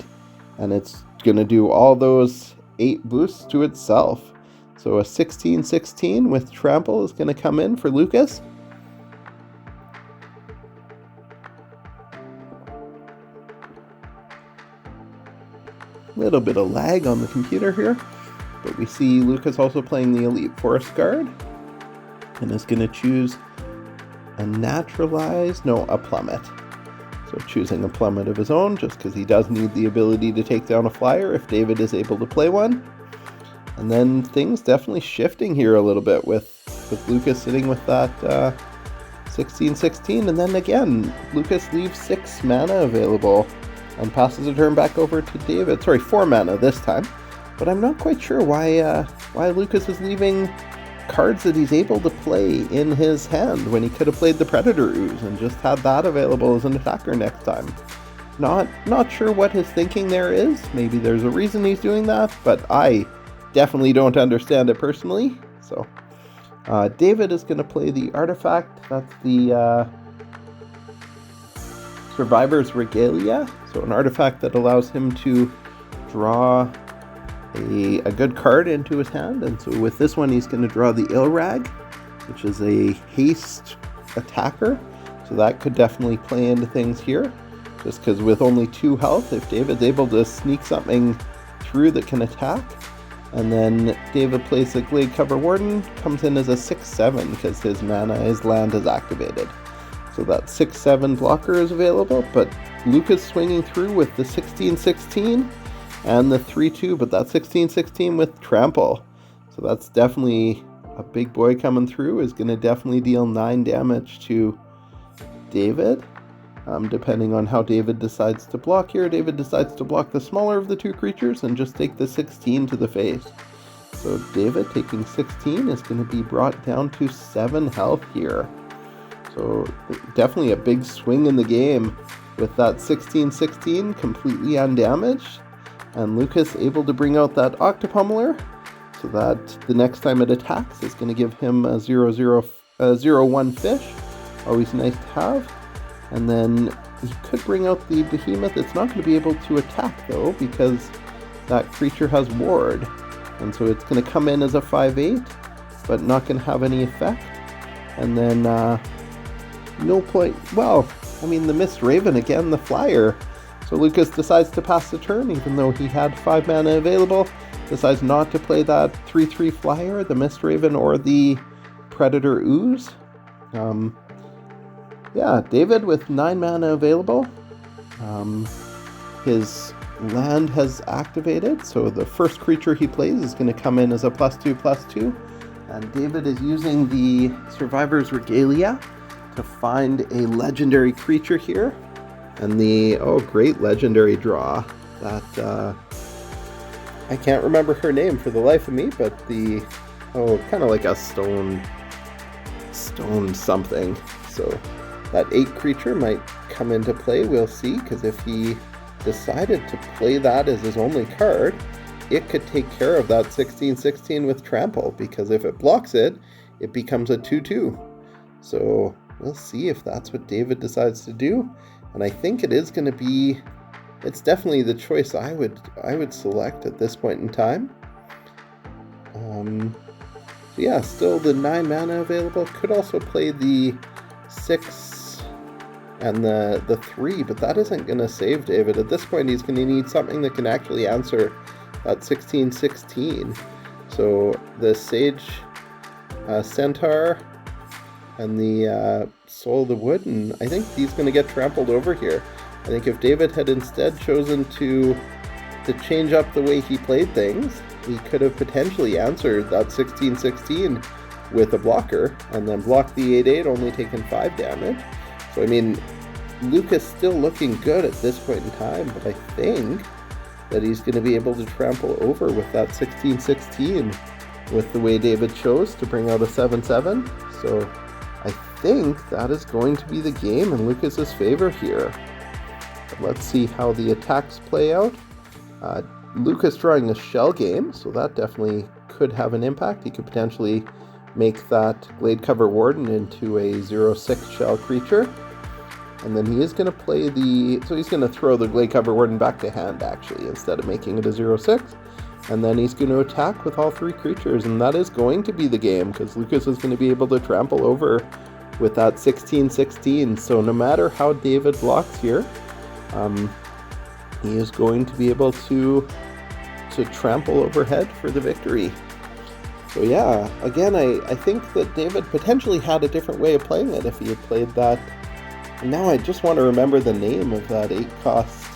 and it's going to do all those 8 boosts to itself. So a 16/16 with Trample is going to come in for Lucas. Little bit of lag on the computer here, but we see Lucas also playing the Elite Forest Guard, and is going to choose a Plummet. So choosing a Plummet of his own, just because he does need the ability to take down a Flyer if David is able to play one. And then things definitely shifting here a little bit with Lucas sitting with that 16/16, and then again Lucas leaves 6 mana available and passes the turn back over to David. Sorry, 4 mana this time. But I'm not quite sure why Lucas is leaving cards that he's able to play in his hand when he could have played the Predator Ooze and just had that available as an attacker next time. Not sure what his thinking there is. Maybe there's a reason he's doing that, but I definitely don't understand it personally. So David is going to play the artifact. That's the Survivor's Regalia. So an artifact that allows him to draw a good card into his hand. And so with this one, he's going to draw the Ilrag, which is a haste attacker. So that could definitely play into things here. Just because with only 2 health, if David's able to sneak something through that can attack. And then David plays the Glade Cover Warden, comes in as a 6/7 because his land is activated. So that 6/7 blocker is available, but Lucas swinging through with the 16/16 and the 3/2, but that 16/16 with Trample. So that's definitely a big boy coming through is going to definitely deal 9 damage to David. Depending on how David decides to block here, David decides to block the smaller of the 2 creatures and just take the 16 to the face. So David taking 16 is going to be brought down to 7 health here. So definitely a big swing in the game with that 16-16 completely undamaged. And Lucas able to bring out that Octopummeler so that the next time it attacks is going to give him a 0-1 fish. Always nice to have. And then he could bring out the Behemoth. It's not going to be able to attack though because that creature has Ward. And so it's going to come in as a 5/8, but not going to have any effect. And then no point. Well, I mean the Mist Raven again, the flyer. So Lucas decides to pass the turn even though he had 5 mana available. Decides not to play that 3/3 flyer, the Mist Raven or the Predator Ooze. Yeah, David with 9 mana available. His land has activated, so the first creature he plays is going to come in as a +2/+2. And David is using the Survivor's Regalia to find a legendary creature here. And the, great legendary draw. That, I can't remember her name for the life of me, but the, kind of like a stone something. So that 8 creature might come into play, we'll see, because if he decided to play that as his only card, it could take care of that 16-16 with Trample, because if it blocks it, it becomes a 2/2. So we'll see if that's what David decides to do, and I think it is going to be, it's definitely the choice I would select at this point in time. So yeah, still the 9 mana available. Could also play the 6 and the 3, but that isn't going to save David. At this point, he's going to need something that can actually answer that 16-16. So the Sage Centaur and the Soul of the Wood, and I think he's going to get trampled over here. I think if David had instead chosen to change up the way he played things, he could have potentially answered that 16-16 with a blocker, and then blocked the 8/8, only taking 5 damage. So I mean, Lucas still looking good at this point in time, but I think that he's going to be able to trample over with that 16-16 with the way David chose to bring out a 7/7. So I think that is going to be the game in Lucas's favor here. But let's see how the attacks play out. Lucas drawing a shell game, so that definitely could have an impact. He could potentially make that Gladecover Warden into a 0/6 shell creature. And then he is going to play so he's going to throw the Gladecover Warden back to hand actually, instead of making it a 0/6. And then he's going to attack with all 3 creatures, and that is going to be the game, because Lucas is going to be able to trample over with that 16-16. So no matter how David blocks here, he is going to be able to trample overhead for the victory. So yeah, again, I think that David potentially had a different way of playing it if he had played that. And now I just want to remember the name of that 8-cost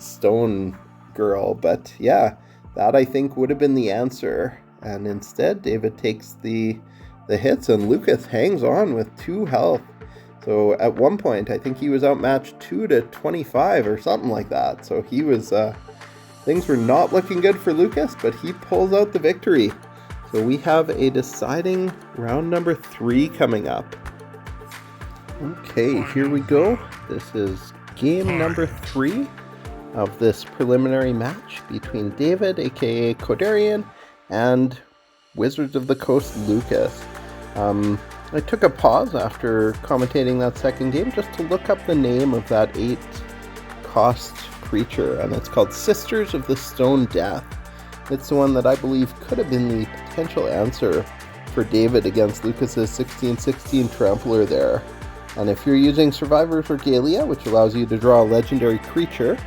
stone girl. But yeah, that I think would have been the answer. And instead, David takes the hits, and Lucas hangs on with 2 health. So at one point, I think he was outmatched 2-25 or something like that. So he was, things were not looking good for Lucas, but he pulls out the victory. So we have a deciding round number 3 coming up. Okay, here we go. This is game number 3 of this preliminary match between David, aka Kodarian, and Wizards of the Coast Lucas. I took a pause after commentating that second game just to look up the name of that 8-cost creature, and it's called Sisters of the Stone Death. It's the one that I believe could have been the potential answer for David against Lucas's 16-16 Trampler there. And if you're using Survivor's Regalia, which allows you to draw a legendary creature,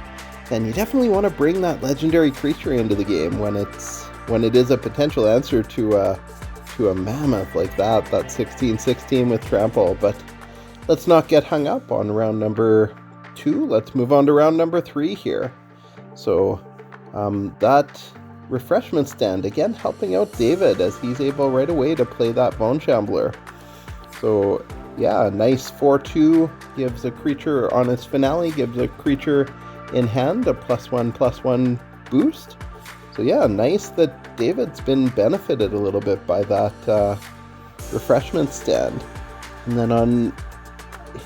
then you definitely want to bring that legendary creature into the game when it is a potential answer to a mammoth like that 16-16 with Trample. But let's not get hung up on round number 2. Let's move on to round number 3 here. So that refreshment stand, again helping out David as he's able right away to play that Bone Shambler. So yeah, nice 4/2, gives a creature on its finale, gives a creature in hand a +1/+1 boost. So yeah, nice that David's been benefited a little bit by that refreshment stand. And then on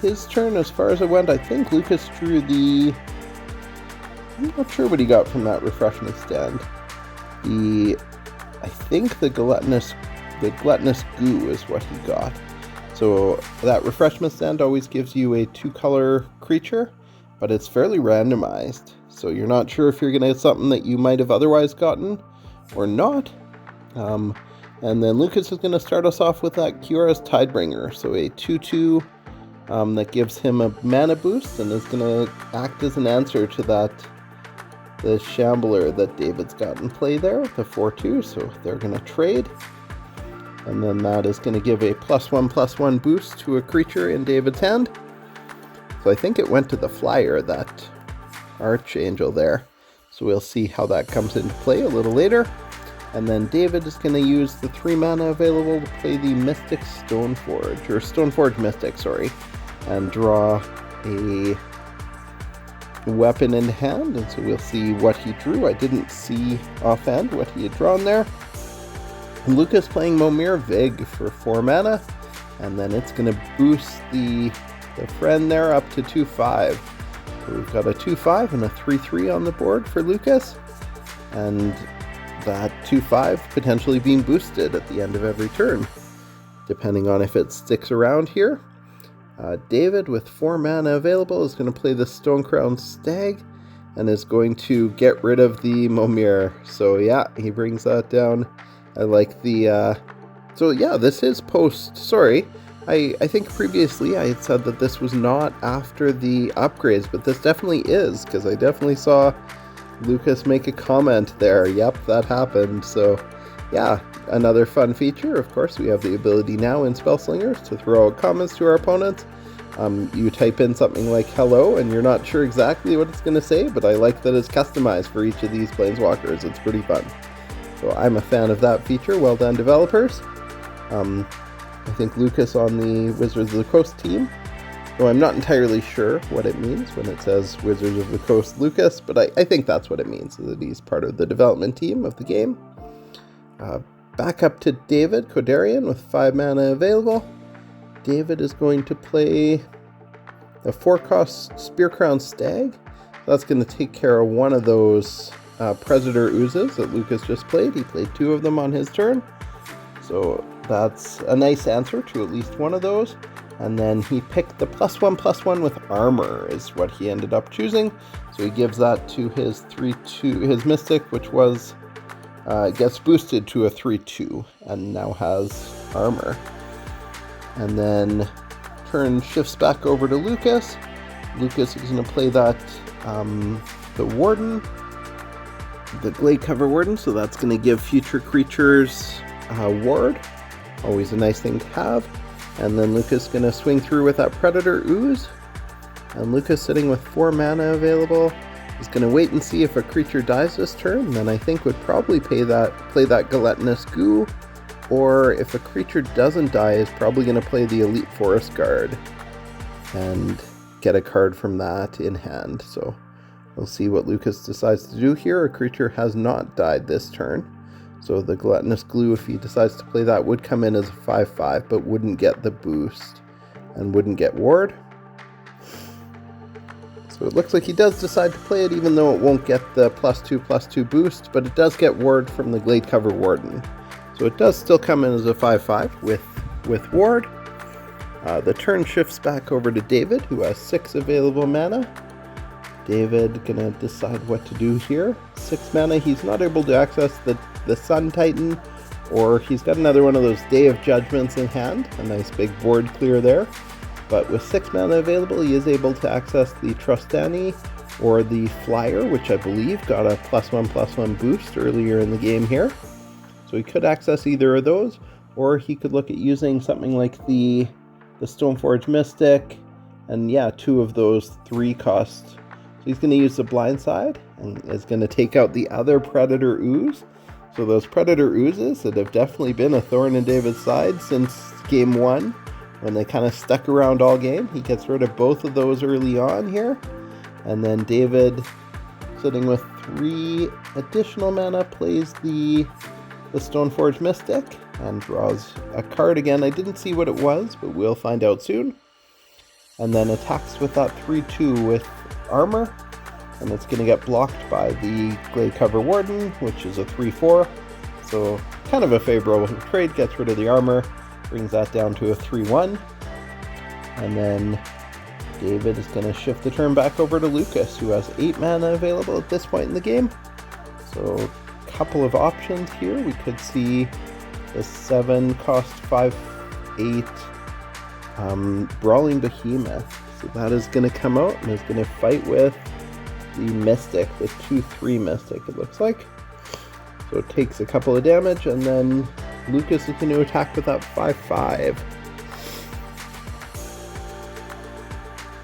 his turn, as far as it went, I think Lucas drew the... I'm not sure what he got from that refreshment stand. I think the gluttonous goo is what he got. So that refreshment stand always gives you a 2-color creature, but it's fairly randomized. So you're not sure if you're going to get something that you might have otherwise gotten or not. And then Lucas is going to start us off with that Kiyora's Tidebringer. So a 2/2 that gives him a mana boost and is going to act as an answer to the Shambler that David's got in play there, the 4/2. So they're going to trade. And then that is going to give a +1/+1 boost to a creature in David's hand. So I think it went to the flyer, that Archangel there. So we'll see how that comes into play a little later. And then David is going to use the 3 mana available to play the Mystic Stoneforge, or Stoneforge Mystic, sorry, and draw a weapon in hand. And so we'll see what he drew. I didn't see offhand what he had drawn there. Lucas playing Momir Vig for 4 mana, and then it's going to boost the friend there up to 2/5. So we've got a 2/5 and a 3/3 on the board for Lucas, and that 2/5 potentially being boosted at the end of every turn, depending on if it sticks around here. David, with 4 mana available, is going to play the Stonecrown Stag, and is going to get rid of the Momir. So yeah, he brings that down. I like the, so yeah, this is post, sorry, I think previously I had said that this was not after the upgrades, but this definitely is, because I definitely saw Lucas make a comment there. Yep, that happened. So yeah, another fun feature. Of course, we have the ability now in Spellslingers to throw out comments to our opponents. You type in something like hello, and you're not sure exactly what it's going to say, but I like that it's customized for each of these planeswalkers. It's pretty fun. So I'm a fan of that feature. Well done, developers. I think Lucas on the Wizards of the Coast team, though I'm not entirely sure what it means when it says Wizards of the Coast Lucas, but I think that's what it means, that he's part of the development team of the game. Back up to David Kodarian with 5 mana available. David is going to play the 4-cost Spearcrown Stag. That's going to take care of one of those Predator Oozes that Lucas just played. He played 2 of them on his turn. So that's a nice answer to at least one of those. And then he picked the +1/+1 with armor is what he ended up choosing. So he gives that to his 3/2, his Mystic, which was gets boosted to a 3/2 and now has armor. And then turn shifts back over to Lucas. Lucas is going to play that the Warden, the Glade Cover Warden, so that's going to give future creatures ward. Always a nice thing to have. And then Lucas is going to swing through with that Predator Ooze. And Lucas, sitting with 4 mana available, is going to wait and see if a creature dies this turn. And then I think would probably play that Gluttonous Goo. Or if a creature doesn't die, is probably going to play the Elite Forest Guard and get a card from that in hand. So we'll see what Lucas decides to do here. A creature has not died this turn. So the Gluttonous Glue, if he decides to play that, would come in as a 5/5, but wouldn't get the boost and wouldn't get ward. So it looks like he does decide to play it, even though it won't get the +2/+2 boost, but it does get ward from the Glade Cover Warden. So it does still come in as a 5/5 with ward. The turn shifts back over to David, who has 6 available mana. David gonna decide what to do here. 6 mana, he's not able to access the Sun Titan, or he's got another one of those Day of Judgments in hand. A nice big board clear there. But with 6 mana available, he is able to access the Trostani or the Flyer, which I believe got a +1/+1 boost earlier in the game here. So he could access either of those, or he could look at using something like the Stoneforge Mystic, and yeah, 2 of those 3 costs. So he's going to use the Blind Side and is going to take out the other Predator Ooze. So those Predator Oozes that have definitely been a thorn in David's side since game 1, when they kind of stuck around all game. He gets rid of both of those early on here. And then David, sitting with 3 additional mana, plays the Stoneforge Mystic and draws a card again. I didn't see what it was, but we'll find out soon. And then attacks with that 3/2 with armor. And it's going to get blocked by the Gladecover Warden, which is a 3/4. So kind of a favorable trade, gets rid of the armor, brings that down to a 3/1. And then David is going to shift the turn back over to Lucas, who has 8 mana available at this point in the game. So a couple of options here. We could see the 7 cost 5/8 Brawling Behemoth. So that is going to come out and is going to fight with the Mystic, the 2/3 Mystic, it looks like. So it takes a couple of damage, and then Lucas is going to attack with that 5/5.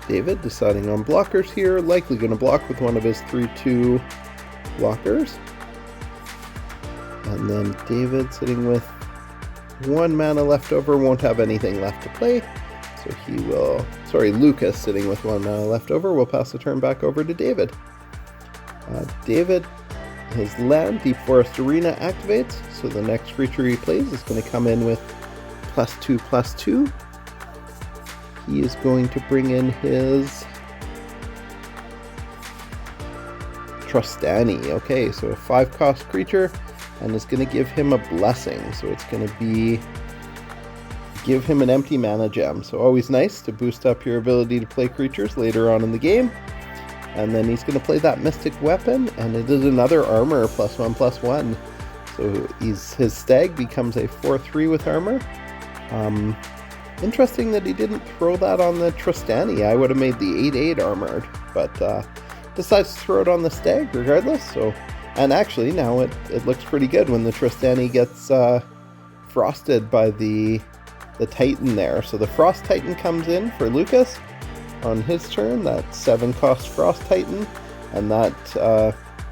David deciding on blockers here, likely going to block with one of his 3/2 blockers. And then David sitting with 1 mana left over, won't have anything left to play. So he will, Lucas sitting with 1 mana left over, will pass the turn back over to David. David, his land, Deep Forest Arena, activates, so the next creature he plays is going to come in with +2/+2. He is going to bring in his Trostani. Okay, so a 5-cost creature, and it's going to give him a blessing. So it's going to give him an empty mana gem. So always nice to boost up your ability to play creatures later on in the game. And then he's going to play that Mystic Weapon, and it is another armor +1/+1. So his stag becomes a 4/3 with armor. Interesting that he didn't throw that on the Trostani. I would have made the 8/8 armored, but decides to throw it on the stag regardless. So, and actually now it looks pretty good when the Trostani gets frosted by the Titan there. So the Frost Titan comes in for Lucas on his turn, that 7-cost Frost Titan, and that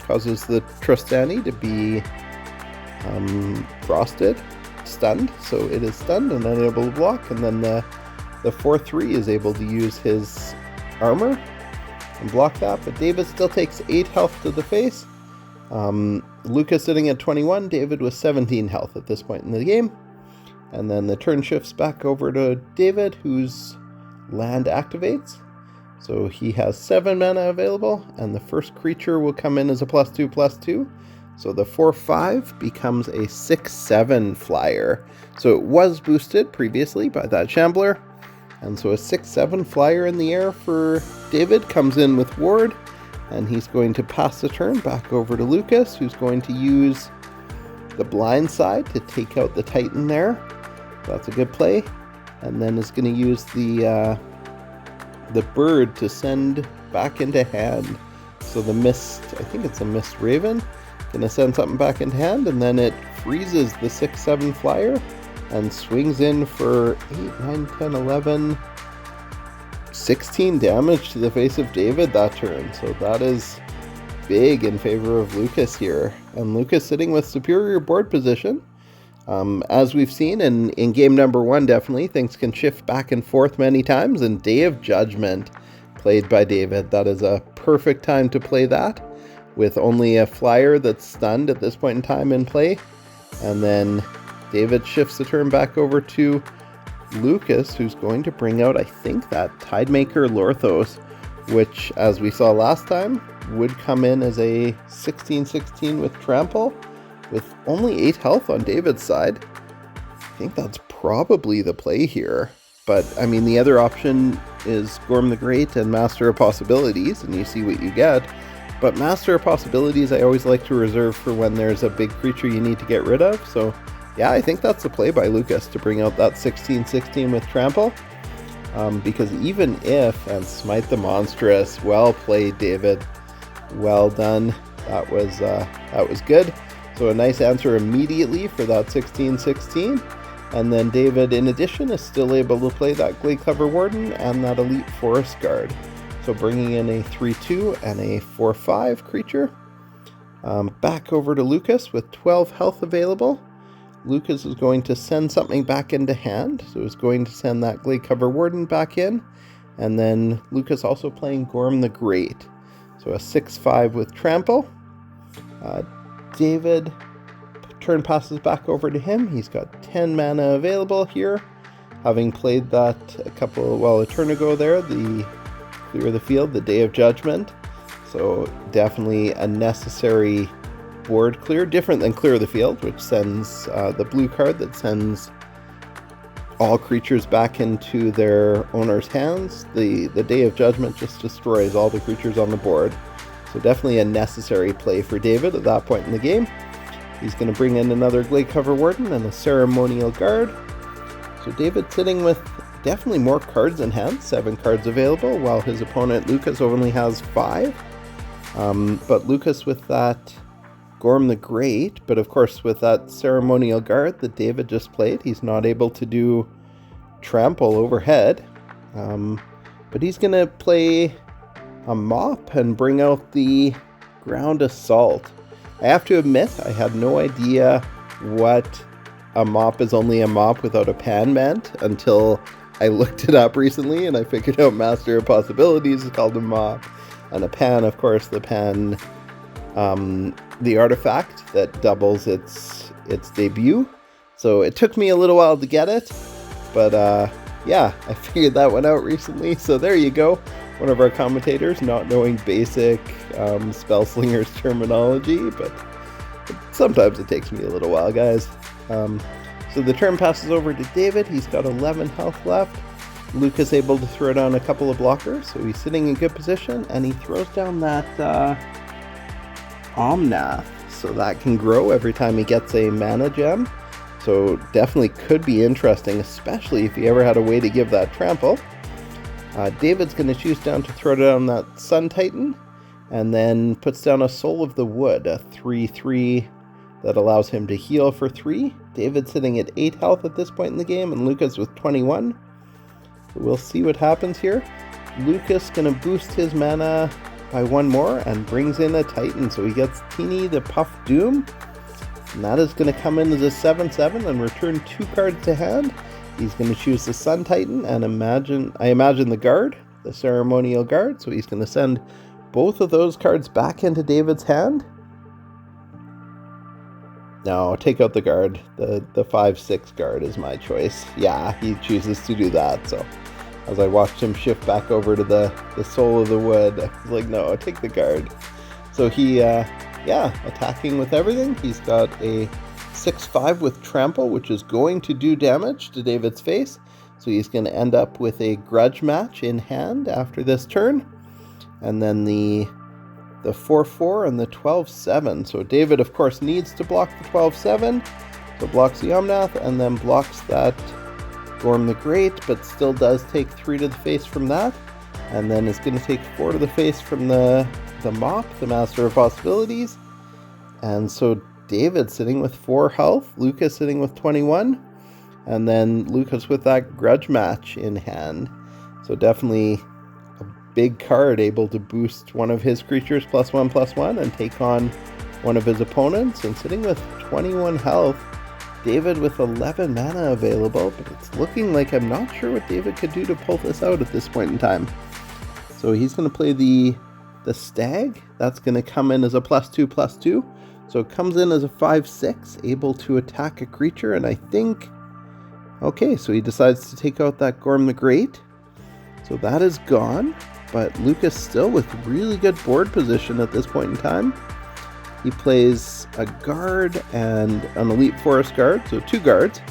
causes the Trostani to be frosted, stunned, so it is stunned and unable to block, and then the 4/3 is able to use his armor and block that, but David still takes 8 health to the face. Lucas sitting at 21, David with 17 health at this point in the game. And then the turn shifts back over to David, whose land activates. So he has 7 mana available, and the first creature will come in as a +2/+2. So the 4/5 becomes a 6/7 flyer. So it was boosted previously by that Shambler. And so a 6/7 flyer in the air for David comes in with Ward. And he's going to pass the turn back over to Lucas, who's going to use the blind side to take out the Titan there. That's a good play. And then is going to use the bird to send back into hand. So the Mist, I think it's a Mist Raven, going to send something back into hand, and then it freezes the 6/7 flyer and swings in for 8, 9, 10, 11, 16 damage to the face of David that turn. So that is big in favor of Lucas here. And Lucas sitting with superior board position. As we've seen in game number 1, definitely, things can shift back and forth many times, and Day of Judgment played by David. That is a perfect time to play that, with only a flyer that's stunned at this point in time in play. And then David shifts the turn back over to Lucas, who's going to bring out, I think, that Tidemaker Lorthos, which, as we saw last time, would come in as a 16/16 with Trample, with only 8 health on David's side. I think that's probably the play here. But, I mean, the other option is Gorm the Great and Master of Possibilities, and you see what you get. But Master of Possibilities I always like to reserve for when there's a big creature you need to get rid of. So, yeah, I think that's the play by Lucas, to bring out that 16/16 with Trample. Because even if, and Smite the Monstrous, well played, David. Well done. That was good. So a nice answer immediately for that 16/16. And then David, in addition, is still able to play that Gladecover Warden and that Elite Forest Guard. So bringing in a 3/2 and a 4/5 creature. Back over to Lucas with 12 health available. Lucas is going to send something back into hand. So he's going to send that Gladecover Warden back in. And then Lucas also playing Gorm the Great. So a 6/5 with Trample. David, turn passes back over to him. He's got 10 mana available here. Having played that a turn ago there, the Clear the Field, the Day of Judgment. So definitely a necessary board clear, different than Clear the Field, which sends the blue card that sends all creatures back into their owner's hands. The Day of Judgment just destroys all the creatures on the board. So definitely a necessary play for David at that point in the game. He's going to bring in another Gladecover Warden and a Ceremonial Guard. So David sitting with definitely more cards in hand, 7 cards available, while his opponent Lucas only has 5. But Lucas with that Gorm the Great, but of course with that Ceremonial Guard that David just played, he's not able to do Trample overhead. But he's going to play a Mop and bring out the Ground Assault. I have to admit, I had no idea what a Mop is only a Mop without a pan meant until I looked it up recently and I figured out Master of Possibilities is called a Mop. And a pan, of course, the pan, the artifact that doubles its debut. So it took me a little while to get it, but yeah, I figured that one out recently. So there you go. One of our commentators not knowing basic Spellslingers terminology, but sometimes it takes me a little while, guys. So the turn passes over to David. He's got 11 health left. Lucas able to throw down a couple of blockers, so he's sitting in good position, and he throws down that Omnath, so that can grow every time he gets a mana gem. So definitely could be interesting, especially if he ever had a way to give that Trample. David's going to choose down to throw down that Sun Titan, and then puts down a Soul of the Wood, a 3/3 that allows him to heal for 3. David's sitting at 8 health at this point in the game, and Lucas with 21. So we'll see what happens here. Lucas going to boost his mana by 1 more and brings in a Titan, so he gets Teeny the Puff Doom. And that is going to come in as a 7/7 and return 2 cards to hand. He's going to choose the Sun Titan and I imagine the Guard, the Ceremonial Guard. So he's going to send both of those cards back into David's hand. No, take out the Guard. The 5/6 Guard is my choice. Yeah, he chooses to do that. So as I watched him shift back over to the Soul of the Wood, I was like, no, take the Guard. So he, attacking with everything. He's got a 6/5 with Trample, which is going to do damage to David's face. So he's going to end up with a Grudge Match in hand after this turn. And then the 4/4 and the 12/7. So David, of course, needs to block the 12/7. So blocks the Omnath and then blocks that Gorm the Great, but still does take 3 to the face from that. And then is going to take 4 to the face from the Mop, the Master of Possibilities. And so David sitting with 4 health, Lucas sitting with 21, and then Lucas with that Grudge Match in hand. So definitely a big card, able to boost one of his creatures +1/+1 and take on one of his opponents. And sitting with 21 health, David with 11 mana available, but it's looking like I'm not sure what David could do to pull this out at this point in time. So he's going to play the Stag. That's going to come in as a +2/+2. So it comes in as a 5/6, able to attack a creature, and I think... Okay, so he decides to take out that Gorm the Great. So that is gone, but Lucas still with really good board position at this point in time. He plays a Guard and an Elite Forest Guard, so 2 guards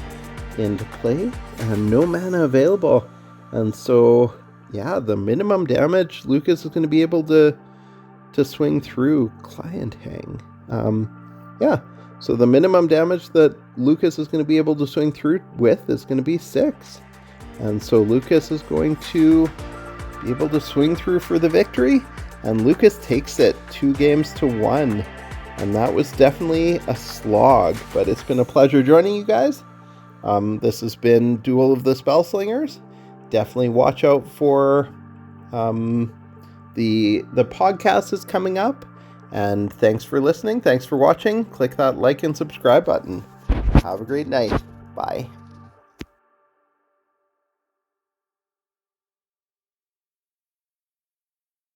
into play, and no mana available. And so, yeah, the minimum damage Lucas is going to be able to swing through Client Hang. So the minimum damage that Lucas is going to be able to swing through with is going to be 6. And so Lucas is going to be able to swing through for the victory. And Lucas takes it 2-1. And that was definitely a slog, but it's been a pleasure joining you guys. This has been Duel of the Spellslingers. Definitely watch out for The podcast is coming up, and thanks for listening. Thanks for watching. Click that like and subscribe button. Have a great night. Bye.